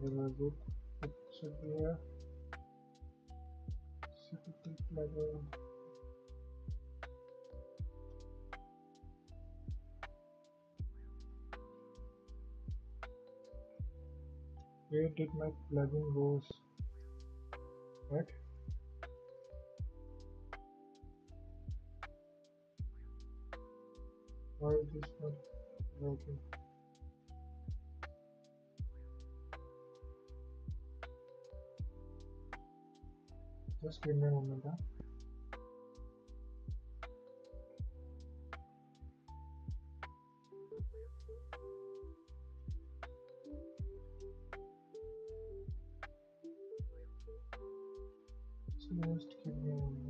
Speaker 1: Where was it? It should be here. CPP plugin. Where did my plugin goes? What? Why is this not working? Just give me a moment. Huh? Just give me a moment.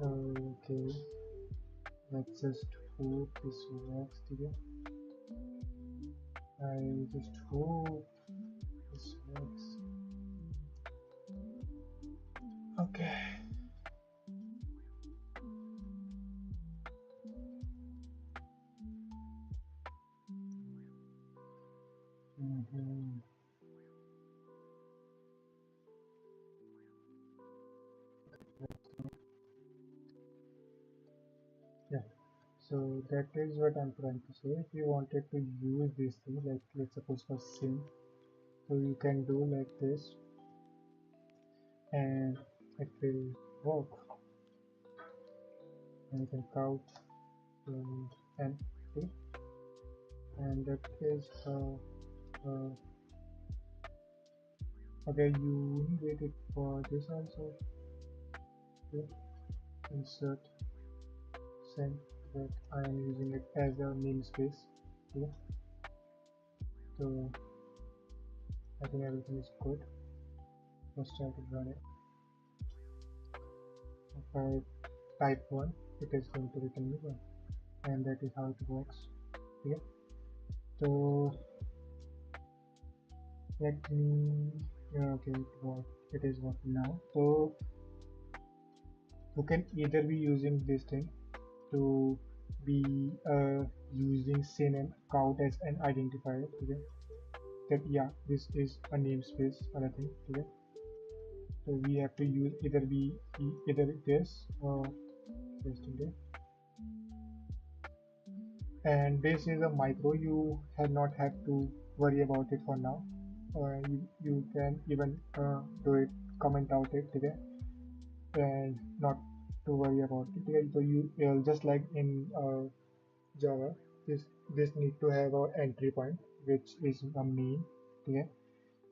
Speaker 1: Okay, let's just hope this works today. I just hope this works. Okay. hmm Yeah. So that is what I'm trying to say. If you wanted to use this thing, like let's suppose for sync, so you can do like this, and it will work. And you can count and okay, and that is uh, okay. You need it for this also. Okay. Insert send that I am using it as a namespace. Okay. So I think everything is good. Let's try to run it. If I type 1, it is going to return me 1, and that is how it works. Okay. So let me okay, it is working now. So you can either be using this thing to be using syn and count as an identifier. Okay. That yeah, this is a namespace or a thing. Okay. So we have to use either this or this. Okay. And this is a micro. You have not had to worry about it for now. You can even do it, comment out it. Okay. And not to worry about it. Okay. So you just like in Java, this need to have a entry point, which is a main. Okay.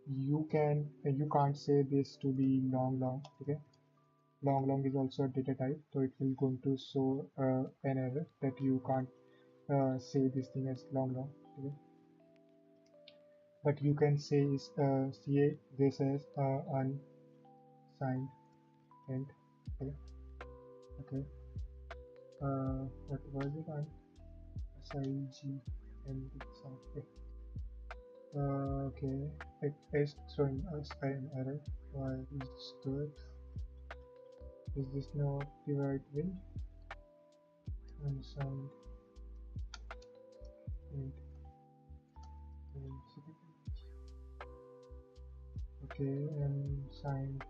Speaker 1: You can't say this to be long. Okay. Long is also a data type, so it will going to show an error that you can't say this thing as long. Okay. But you can say see this as unsigned int. Okay. Okay. What was it? SIG and okay. Okay. It is showing us an error. Why is this good? Is this not the right way? Unsigned int and okay, unsigned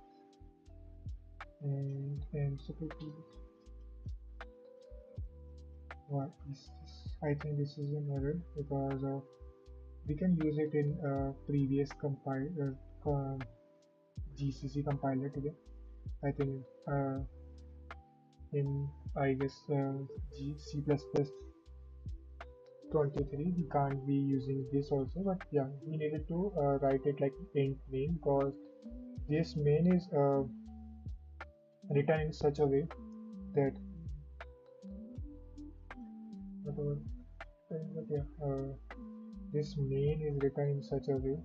Speaker 1: and security. What is this? I think this is an error because we can use it in previous GCC compiler today. I think in I guess C++ 23 we can't be using this also, but yeah, we needed to write it like int main because this main is written in such a way that whatever, but yeah, this main is written in such a way.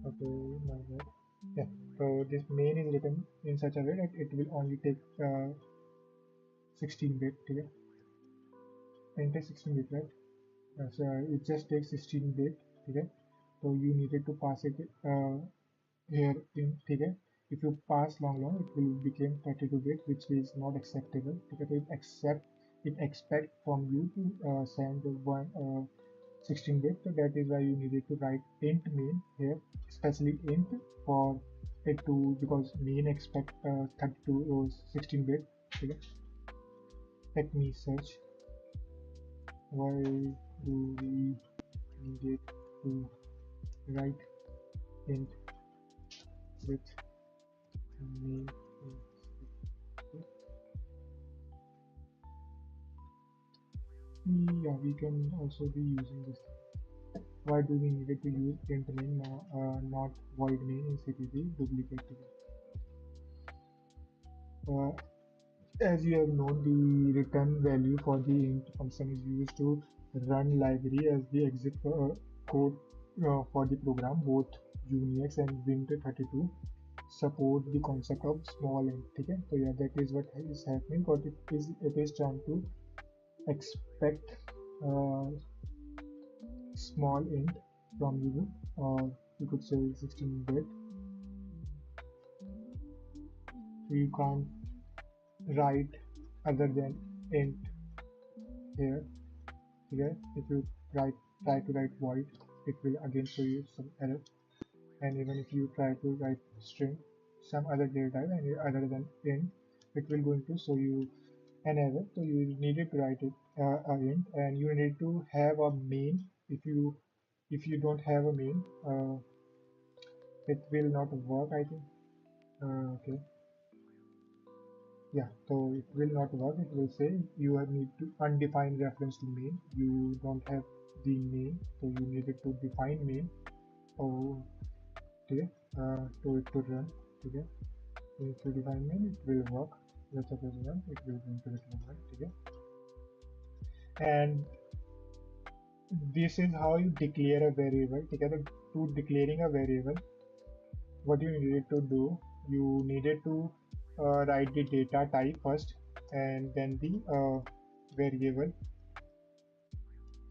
Speaker 1: Okay, my bad. Yeah, so this main is written in such a way that it will only take 16 bit. Okay, enter 16 bit, right? So it just takes 16 bit. Okay, so you needed to pass it here in. Okay, if you pass long, it will become 32 bit, which is not acceptable. Okay, it expect from you to send one 16 bit. So that is why you needed to write int main here, especially int for it to because main expect 32 or 16 bit. Okay, let me search. Why do we needed to write int with main? Yeah, we can also be using this. Why do we needed to use int main, not void main in CPP duplicate? Uh, as you have known, the return value for the int function is used to run library as the exit code for the program. Both Unix and Win32 support the concept of small int. Okay? So yeah, that is what is happening. What it is trying to expect uh, small int from you, or you could say 16 bit. You can't write other than int here. Here, if you try to write void, it will again show you some error. And even if you try to write string, some other data type and other than int, it will going to show you an error. So you needed to write it int, and you need to have a main. If you don't have a main, it will not work. I think. Okay. Yeah, so it will not work. It will say you have need to undefined reference to main. You don't have the main, so you needed to define main. Oh, okay. To it to run. Okay. If you define main, it will work. Let's suppose run. It will going to return right. Okay. And this is how you declare a variable. Together to declaring a variable, what you needed to do, you needed to write the data type first, and then the variable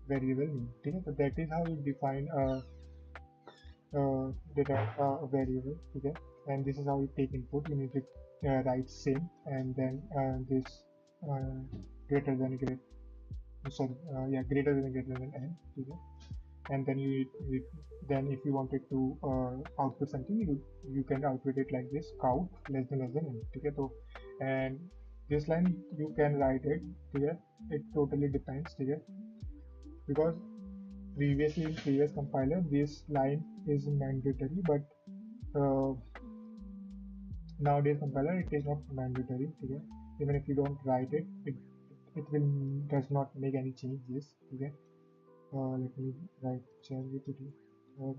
Speaker 1: name. Okay, so that is how you define data variable. Okay, and this is how you take input. You need to write same, and then this uh, greater than greater. Sorry, yeah, greater than n. Okay, and then then if you wanted to output something, you can output it like this: count less than n. Okay, so and this line you can write it here. It totally depends here because previously in previous compiler this line is mandatory, but uh, nowadays compiler it is not mandatory. Okay, even if you don't write it, it will does not make any changes. Okay, let me write ChatGPT or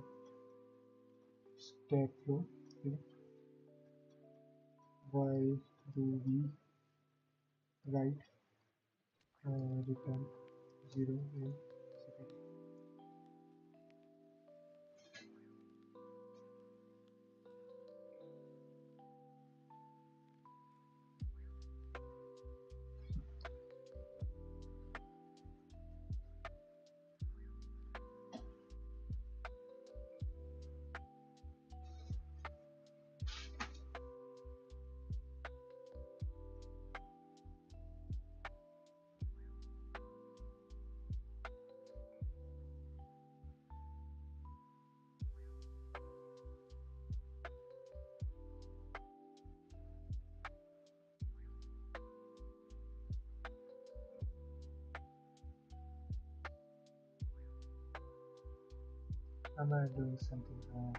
Speaker 1: stack flow. Okay. Why do we write return 0 in second? Am I doing something wrong?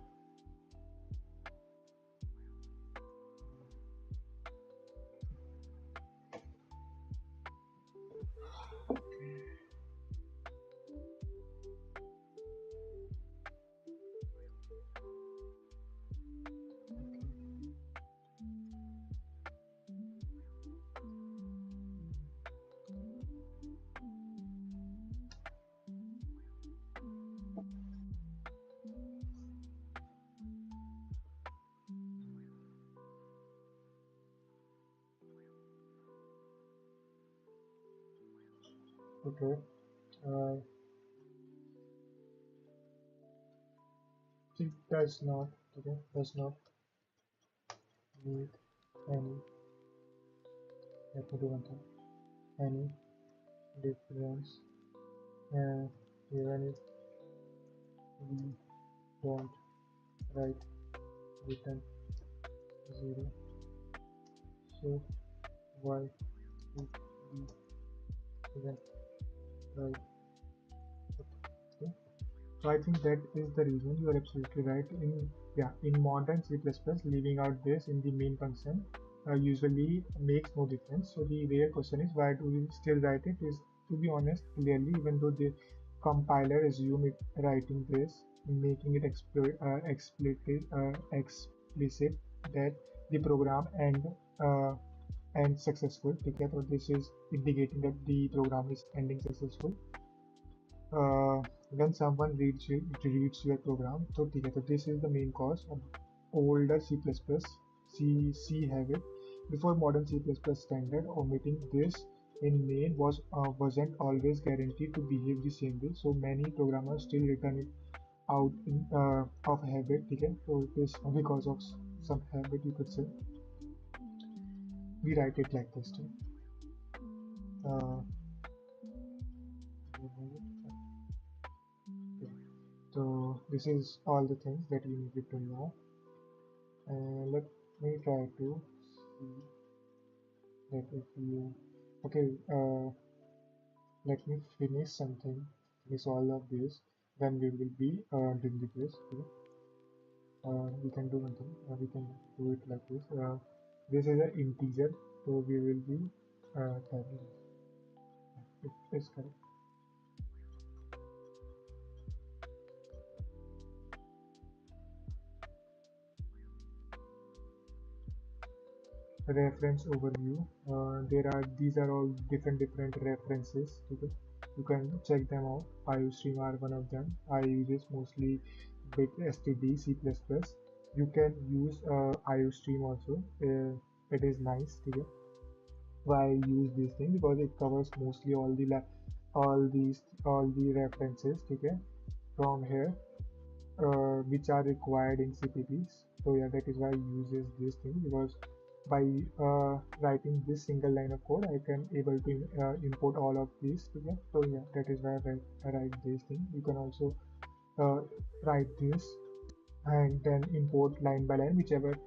Speaker 1: Okay. Uh, it does not. Okay. Does not need any. Let me do one thing. Any difference. Even if we don't write return 0, so why would we even write it? Okay. So I think that is the reason. You are absolutely right. In modern C++, leaving out this in the main function usually makes no difference. So the real question is, why do we still write it? Is, to be honest, clearly, even though the compiler assume it writing this, making it explicit that the program uh, and successful. Okay, so this is indicating that the program is ending successful when someone reads your program. So together, this is the main cause of older C have it. Before modern C++ standard, omitting this in main wasn't always guaranteed to behave the same way. So many programmers still return it out of habit. Okay? So it is because of some habit, you could say. We write it like this too. Uh, so this is all the things that we needed to know. Let me try to see that if you okay let me finish all of this, then we will be doing the quiz. Okay? We can do one thing, we can do it like this. This is an integer, so we will be typing it is correct. Reference overview. There are these are all different references. Okay? You can check them out. IOStream are one of them. I use this mostly with std c++. You can use IOStream also. It is nice. Okay? Why I use this thing? Because it covers mostly all the references. Okay? From here, which are required in CPPs. So yeah, that is why I uses this thing, because by writing this single line of code, I can able to import all of these together. So yeah, that is why I write this thing. You can also uh, write this and then import line by line whichever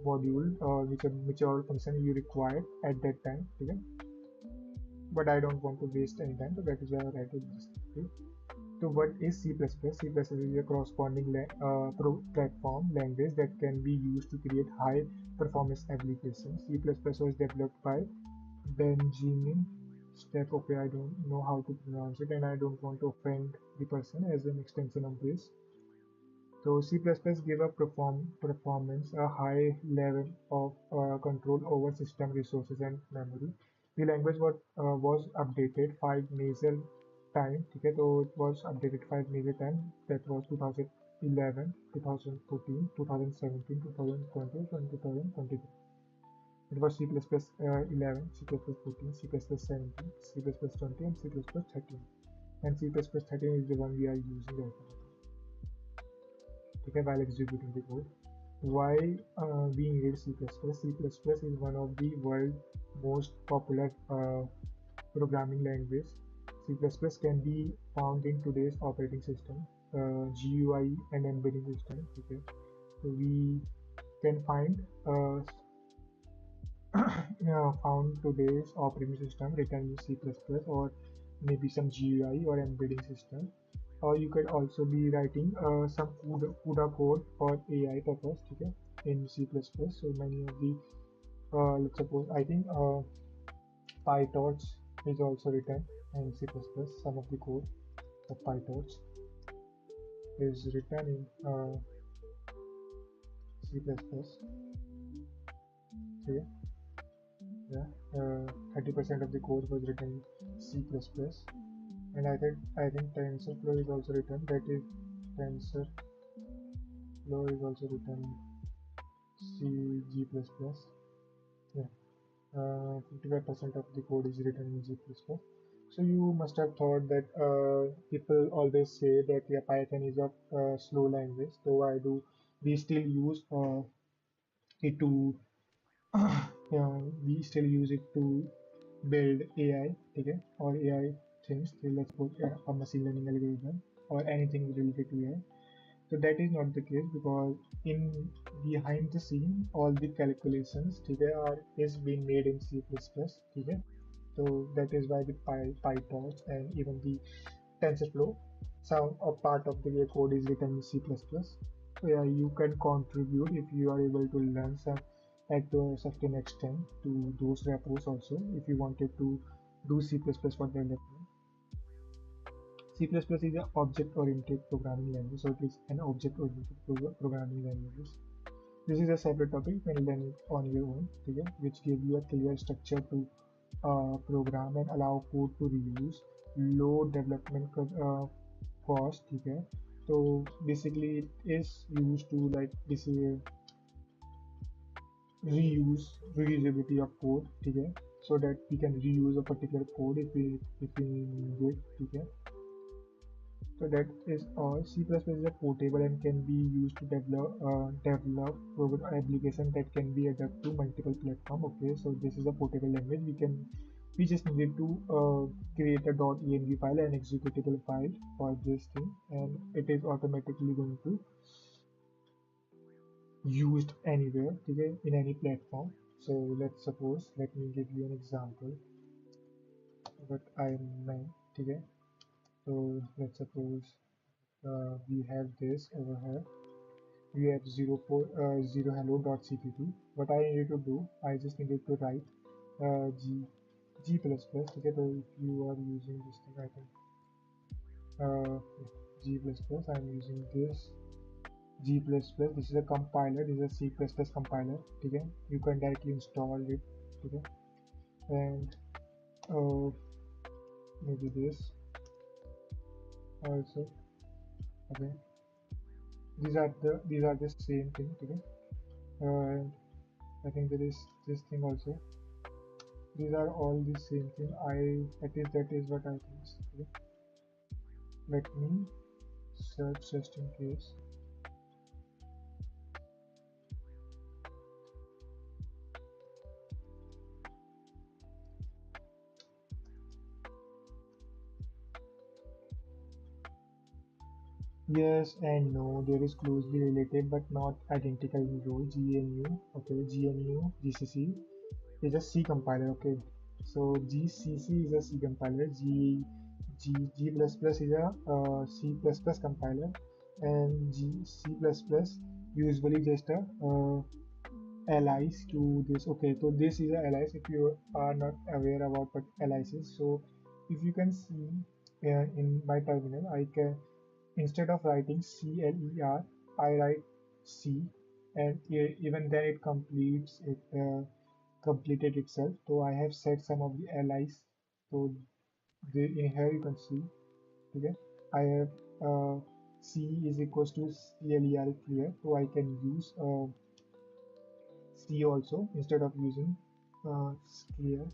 Speaker 1: module or whichever function you require at that time. Okay? But I don't want to waste any time, so that is why I write it this way. So what is C++? C++ is a corresponding platform language that can be used to create high performance applications. C++ was developed by Benjamin Stepp. Okay, I don't know how to pronounce it and I don't want to offend the person as an extension of this. So C++ gave a performance a high level of control over system resources and memory. The language was updated five major time. Okay, so it was updated five major time. That was 2011, 2014, 2017, 2020, and 2022. It was C++11, C++14, C++17, C++20, and C++13. And C++13 is the one we are using right now. Okay, while executing the code. Why we need C++? C++ is one of the world's most popular programming language. C++ can be found in today's operating system, GUI and embedding system. Okay, so we can find found today's operating system written in C++ or maybe some GUI or embedding system. Or you could also be writing some CUDA code for AI purpose, okay, in C++. So many of the let's suppose I think PyTorch is also written in C++. Some of the code of PyTorch is written in C++. Okay, yeah, 30% of the code was written in C++, and I think TensorFlow is also written. That is TensorFlow is also written in C G++. Yeah, 55% of the code is written in G++. So you must have thought that people always say that yeah, Python is a slow language. So why do we still use it to we still use it to build AI, okay, or AI things. So let's put a machine learning algorithm or anything related to AI. So that is not the case because in behind the scene, all the calculations today are is being made in C++. Okay, so that is why the PyTorch and even the TensorFlow, some a part of the code is written in C++. So yeah, you can contribute if you are able to learn some at to a certain extent to those repos also. If you wanted to do C++ for development, C++ is an object-oriented programming language, so it is an object-oriented programming language. This is a separate topic. You can learn it on your own, okay, which give you a clear structure to program and allow code to reuse, low development cost. Okay, so basically it is used to like this is reusability of code. Okay, so that we can reuse a particular code if we need it. Okay, so that is all. C++ is a portable and can be used to develop program application that can be adapted to multiple platform. Okay, so this is a portable language. We just needed to create a .env file and executable file for this thing, and it is automatically going to used anywhere, okay, in any platform. So let's suppose, let me give you an example what I meant. Okay, so let's suppose we have this over here. We have 0 hello.cpp. What I needed to do, I just needed to write G++. Okay, so if you are using this thing, I think G++, I'm using this G++. This is a compiler. This is a C++ compiler. Okay, you can directly install it. Okay, and uh, maybe this also. Okay, these are the same thing. Okay, and I think there is this thing also. These are all the same thing. That is what I think. Okay, let me search just in case. Yes and no, there is closely related but not identical in role. GNU, okay, GNU, GCC is a C compiler, okay. So GCC is a C compiler, G++ is a C++ compiler, and C++ usually just a allies to this. Okay, so this is a allies if you are not aware about what allies is. So if you can see in my terminal, I can instead of writing CLER, I write C, and even then it completed itself. So I have set some of the allies. So in here you can see, okay, I have C is equals to CLER clear. So I can use C also instead of using clear.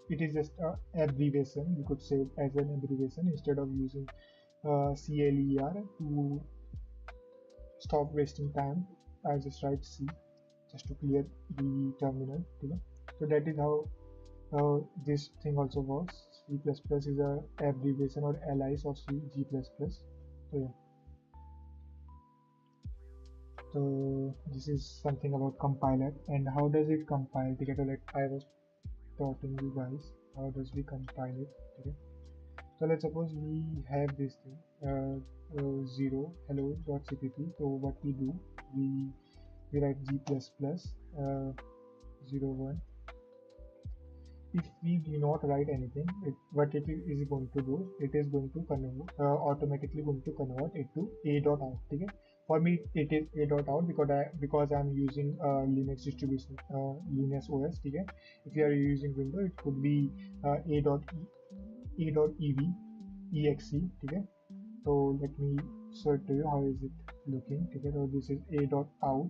Speaker 1: It is just a abbreviation. You could say it as an abbreviation instead of using CLER to stop wasting time. I just write C just to clear the terminal. So that is how this thing also works. C++ is a abbreviation or alias of C G++. So yeah. So this is something about compiler and how does it compile? Okay, so like I was talking you guys, how does we compile it? Okay. So let's suppose we have this thing 0 hello.cpp. So what we do, we write g++ 01 if we do not write anything, what it is going to do, it is going to convert, automatically going to convert it to a dot out. Okay? For me, it is a dot out because I'm using Linux distribution, Linux OS. Okay? If you are using Windows, it could be a dot e, a dot ev exe. Okay? So let me show it to you how is it looking. Okay? So this is a dot out.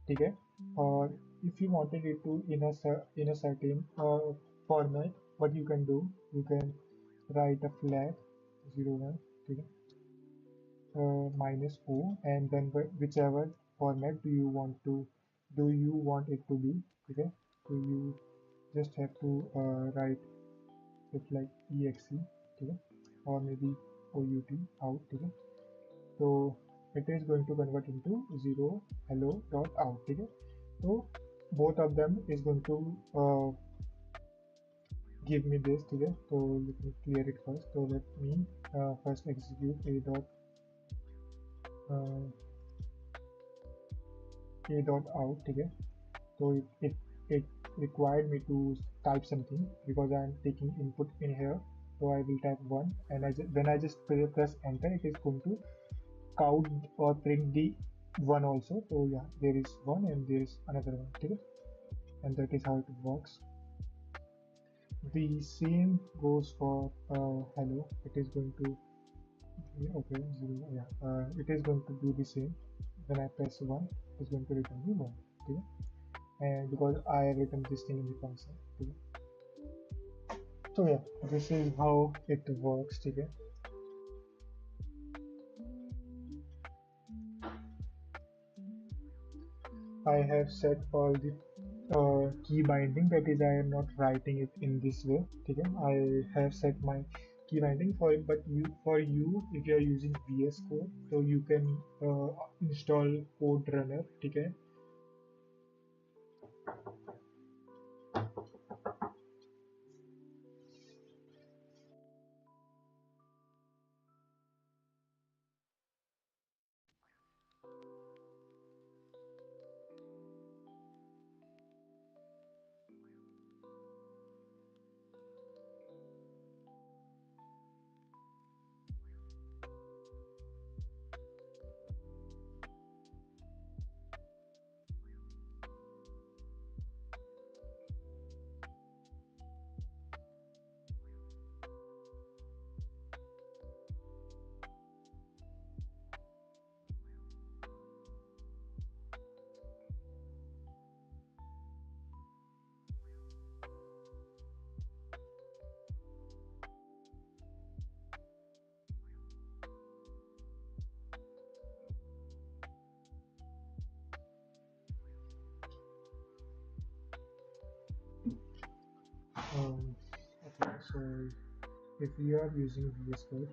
Speaker 1: ठीक है और if you wanted it to in a certain format, what you can do, you can write a flag 01, ठीक है, minus o, and then whichever format do you want it to be, ठीक है, so you just have to write it like exe, ठीक है, or maybe out out, ठीक है, तो it is going to convert into 0 hello dot out, ठीक है, तो both of them is going to give me this, ठीक है, तो let me clear it first, so let me first execute uh, a dot out, ठीक है, so it required me to type something because I am taking input in here, so I will type 1, and when I just press enter, it is going to count or print the one also, so yeah, there is one and there is another one, okay? And that is how it works. The same goes for hello. It is going to, yeah, okay, zero, yeah, it is going to do the same. When I press 1, it's going to return the 1, okay? And because I have written this thing in the function, okay? So yeah, this is how it works, okay? I have set all the key binding, that is I am not writing it in this way, okay? I have set my key binding for it, but you if you are using VS Code, so you can install code runner, okay? Um, okay, so if you are using VS Code,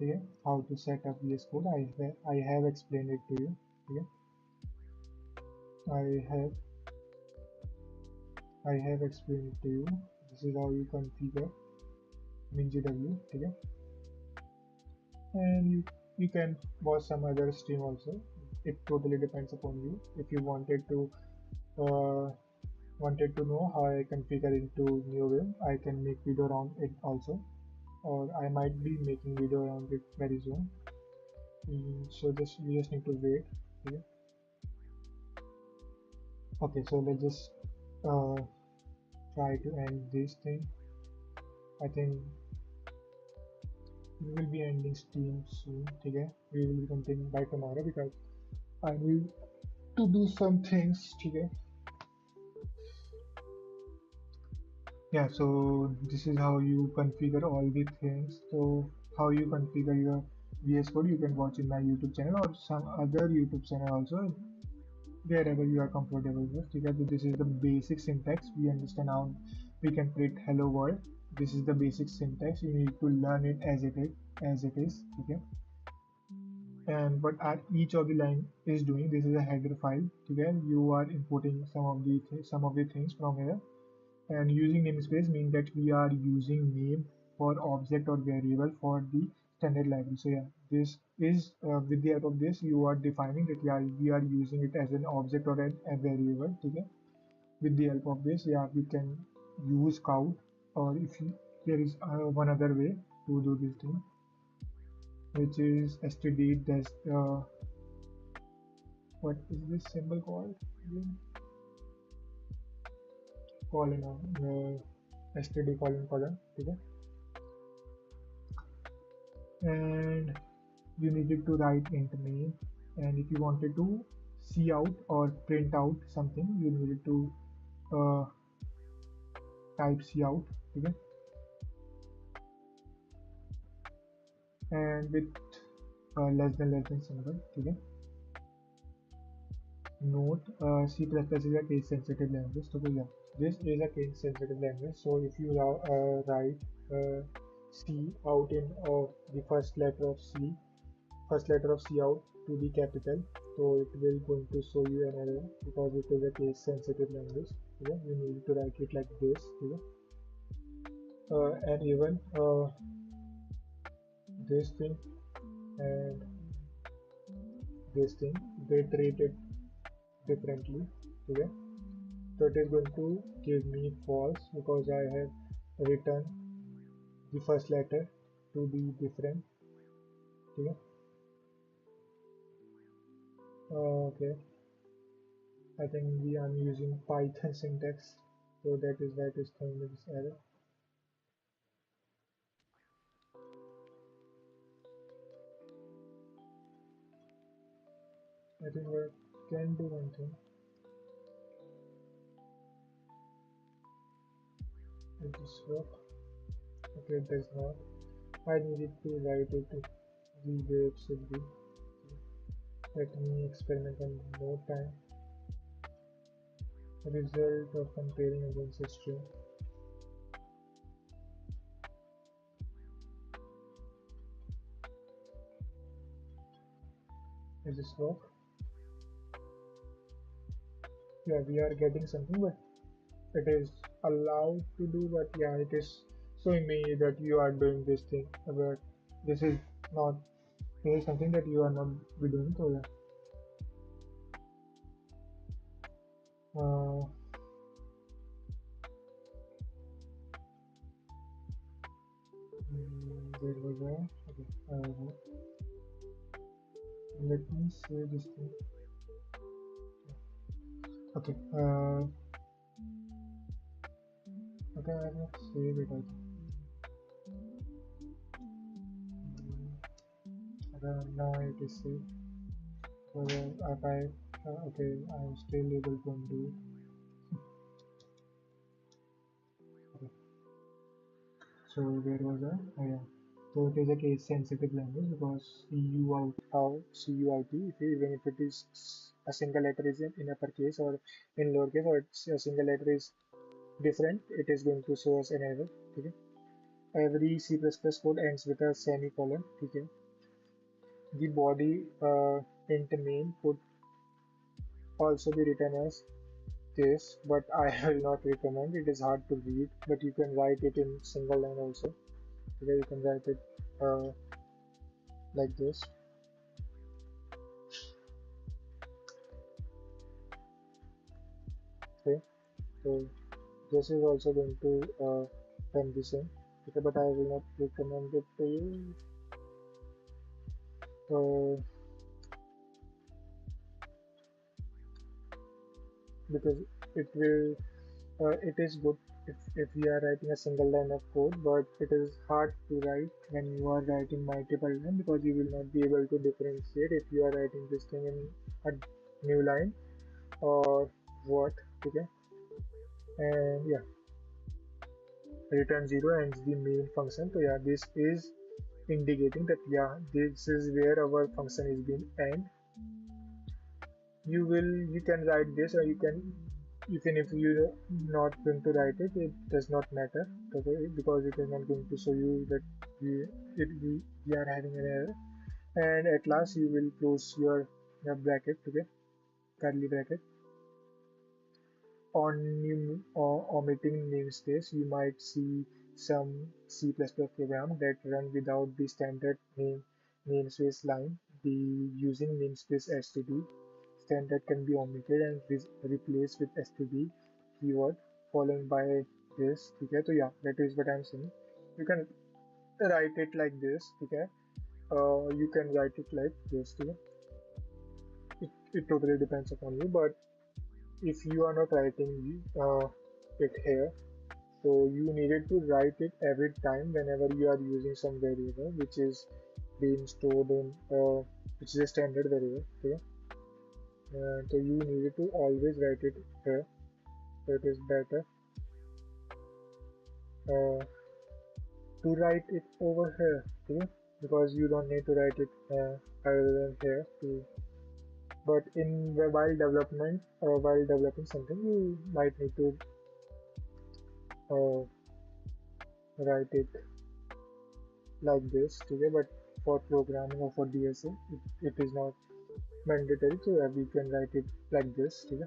Speaker 1: Okay, how to set up VS Code. I have explained it to you. Okay, I have I have explained it to you. This is how you configure MinGW. Okay, and you can watch some other stream also. It totally depends upon you. If you uh, wanted to know how I configure into NeoWave, I can make video around it also, or I might be making video around it very soon. So just we just need to wait. Okay, okay, so let's just uh, try to end this thing. I think we will be ending stream soon. Okay, we will be continuing by tomorrow because I need to do some things. Okay, yeah, so this is how you configure all the things. So how you configure your VS Code you can watch in my YouTube channel or some other YouTube channel also, wherever you are comfortable with. Okay, so this is the basic syntax. We understand how we can create hello world. This is the basic syntax. You need to learn it as it is. Okay, and what are each of the line is doing. This is a header file. Okay, you are importing some of the things from here, and using namespace means that we are using name for object or variable for the standard library. So yeah, this is with the help of this you are defining that yeah, we are using it as an object or a variable. Okay, with the help of this, yeah, we can use count, or if you, there is one other way to do this thing, which is std dash what is this symbol called again? Colon, std colon colon. Okay, and you needed to write int name, and if you wanted to see out or print out something you needed to uh, type see out. Okay, and with less than symbol. Okay, note, C++ is a case sensitive language. So yeah, this is a case sensitive language, so if you write C out in the first letter of C out to be capital, so it will going to show you an error because it is a case sensitive language. Yeah, you need to write it like this. Yeah. And even this thing and this thing, they treat it differently. Okay, so it is going to give me false because I have written the first letter to be different. Okay, okay, I think we are using Python syntax, so that is why it is throwing me this error. I think I can do one thing. It just work. Okay, it does not. I needed to write it the way it should be. Let me experiment one more time. Result of comparing against a string. Does this work? Yeah, we are getting something, but it is allowed to do, but yeah, it is showing me that you are doing this thing, but this is not, this is something that you are not be doing. So yeah, uh, There was a okay. Let me say this thing. Okay. Okay. I will save it. I think. Now it is saved. So if I okay, I am still able to undo it. Okay. So where was I? Oh, yeah. So it is a case sensitive language because CUIT, if even if it is a single letter is in uppercase or in lowercase, or it's a single letter is different, it is going to show us an error. Okay. Every C++ code ends with a semicolon. Okay. The body int main could also be written as this, but I will not recommend. It is hard to read, but you can write it in single line also. Okay, you can write it uh, like this. Okay, so this is also going to run the same. Okay, but I will not recommend it to you because it will it is good if we are writing a single line of code, but it is hard to write when you are writing multiple lines because you will not be able to differentiate if you are writing this thing in a new line or what. Okay, and yeah, return 0 ends the main function. So yeah, this is indicating that yeah, this is where our function is being end. You can write this, or you can, even if you're not going to write it, it does not matter. Okay, because it is not going to show you that we are having an error. And at last you will close your bracket. Okay, curly bracket. On omitting namespace, you might see some C++ program that run without the standard namespace line. The using namespace std standard can be omitted and replaced with std keyword followed by this. Okay, so yeah, that is what I'm saying. You can write it like this. Okay, you can write it like this. Okay, it totally depends upon you, but if you are not writing it here, so you needed to write it every time whenever you are using some variable which is being stored in which is a standard variable. Okay, so you needed to always write it here. So it is better to write it over here. Okay, because you don't need to write it other than here too. But in while developing something, you might need to uh, write it like this. Okay, but for programming or for DSA, it is not mandatory. So yeah, we can write it like this. Okay,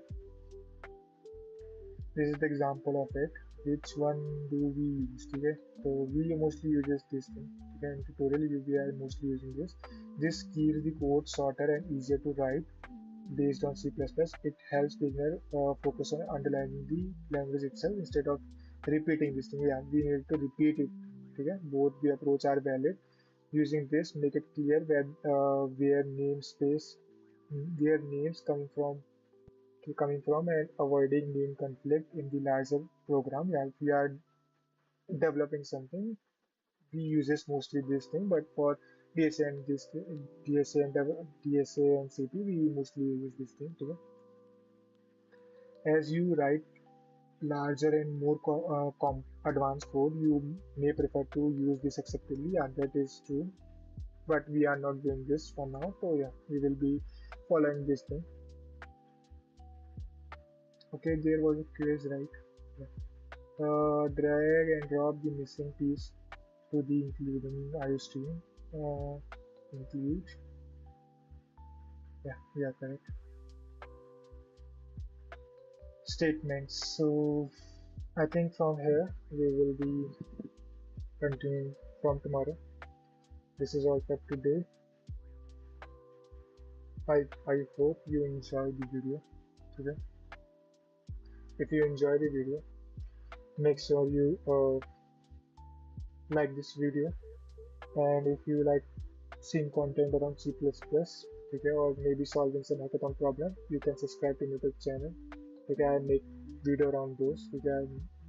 Speaker 1: this is the example of it. Which one do we use? Okay, so we mostly uses this thing. Okay, in tutorial we are mostly using this. This keeps the code shorter and easier to write based on C++. It helps beginner focus on understanding the language itself instead of repeating this thing. Yeah, we need to repeat it. Okay, both the approach are valid. Using this, make it clear where names coming from, and avoiding name conflict in the larger program. Yeah, if we are developing something, we uses mostly this thing, but for DSA and this DSA and CP, we mostly use this thing too. As you write larger and more advanced code, you may prefer to use this acceptably. Yeah, that is true. But we are not doing this for now. So yeah, we will be following this thing. Okay, there was a quiz, right? Yeah. Drag and drop the missing piece to the including iostream. Include. Yeah, correct. Statements. So I think from here we will be continuing from tomorrow. This is all for today. I hope you enjoyed the video today. If you enjoyed the video, make sure you like this video, and if you like seeing content around C++, okay, or maybe solving some hackathon problem, you can subscribe to my YouTube channel. Okay, I make video around those. Okay,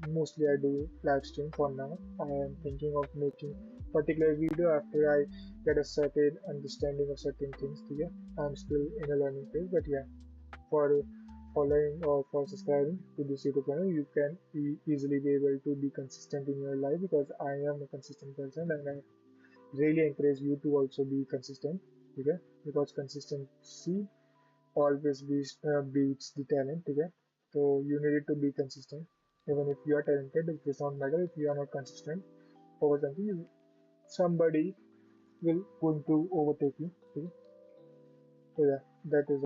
Speaker 1: mostly I do live stream for now. I am thinking of making particular video after I get a certain understanding of certain things. Okay, I'm still in a learning phase, but yeah, for following or for subscribing to this YouTube channel, you can easily be able to be consistent in your life, because I am a consistent person, and I really encourage you to also be consistent. Okay, because consistency always beats the talent. Okay, so you need to be consistent. Even if you are talented, it does not matter if you are not consistent over something. Somebody will going to overtake you. Okay? So yeah, that is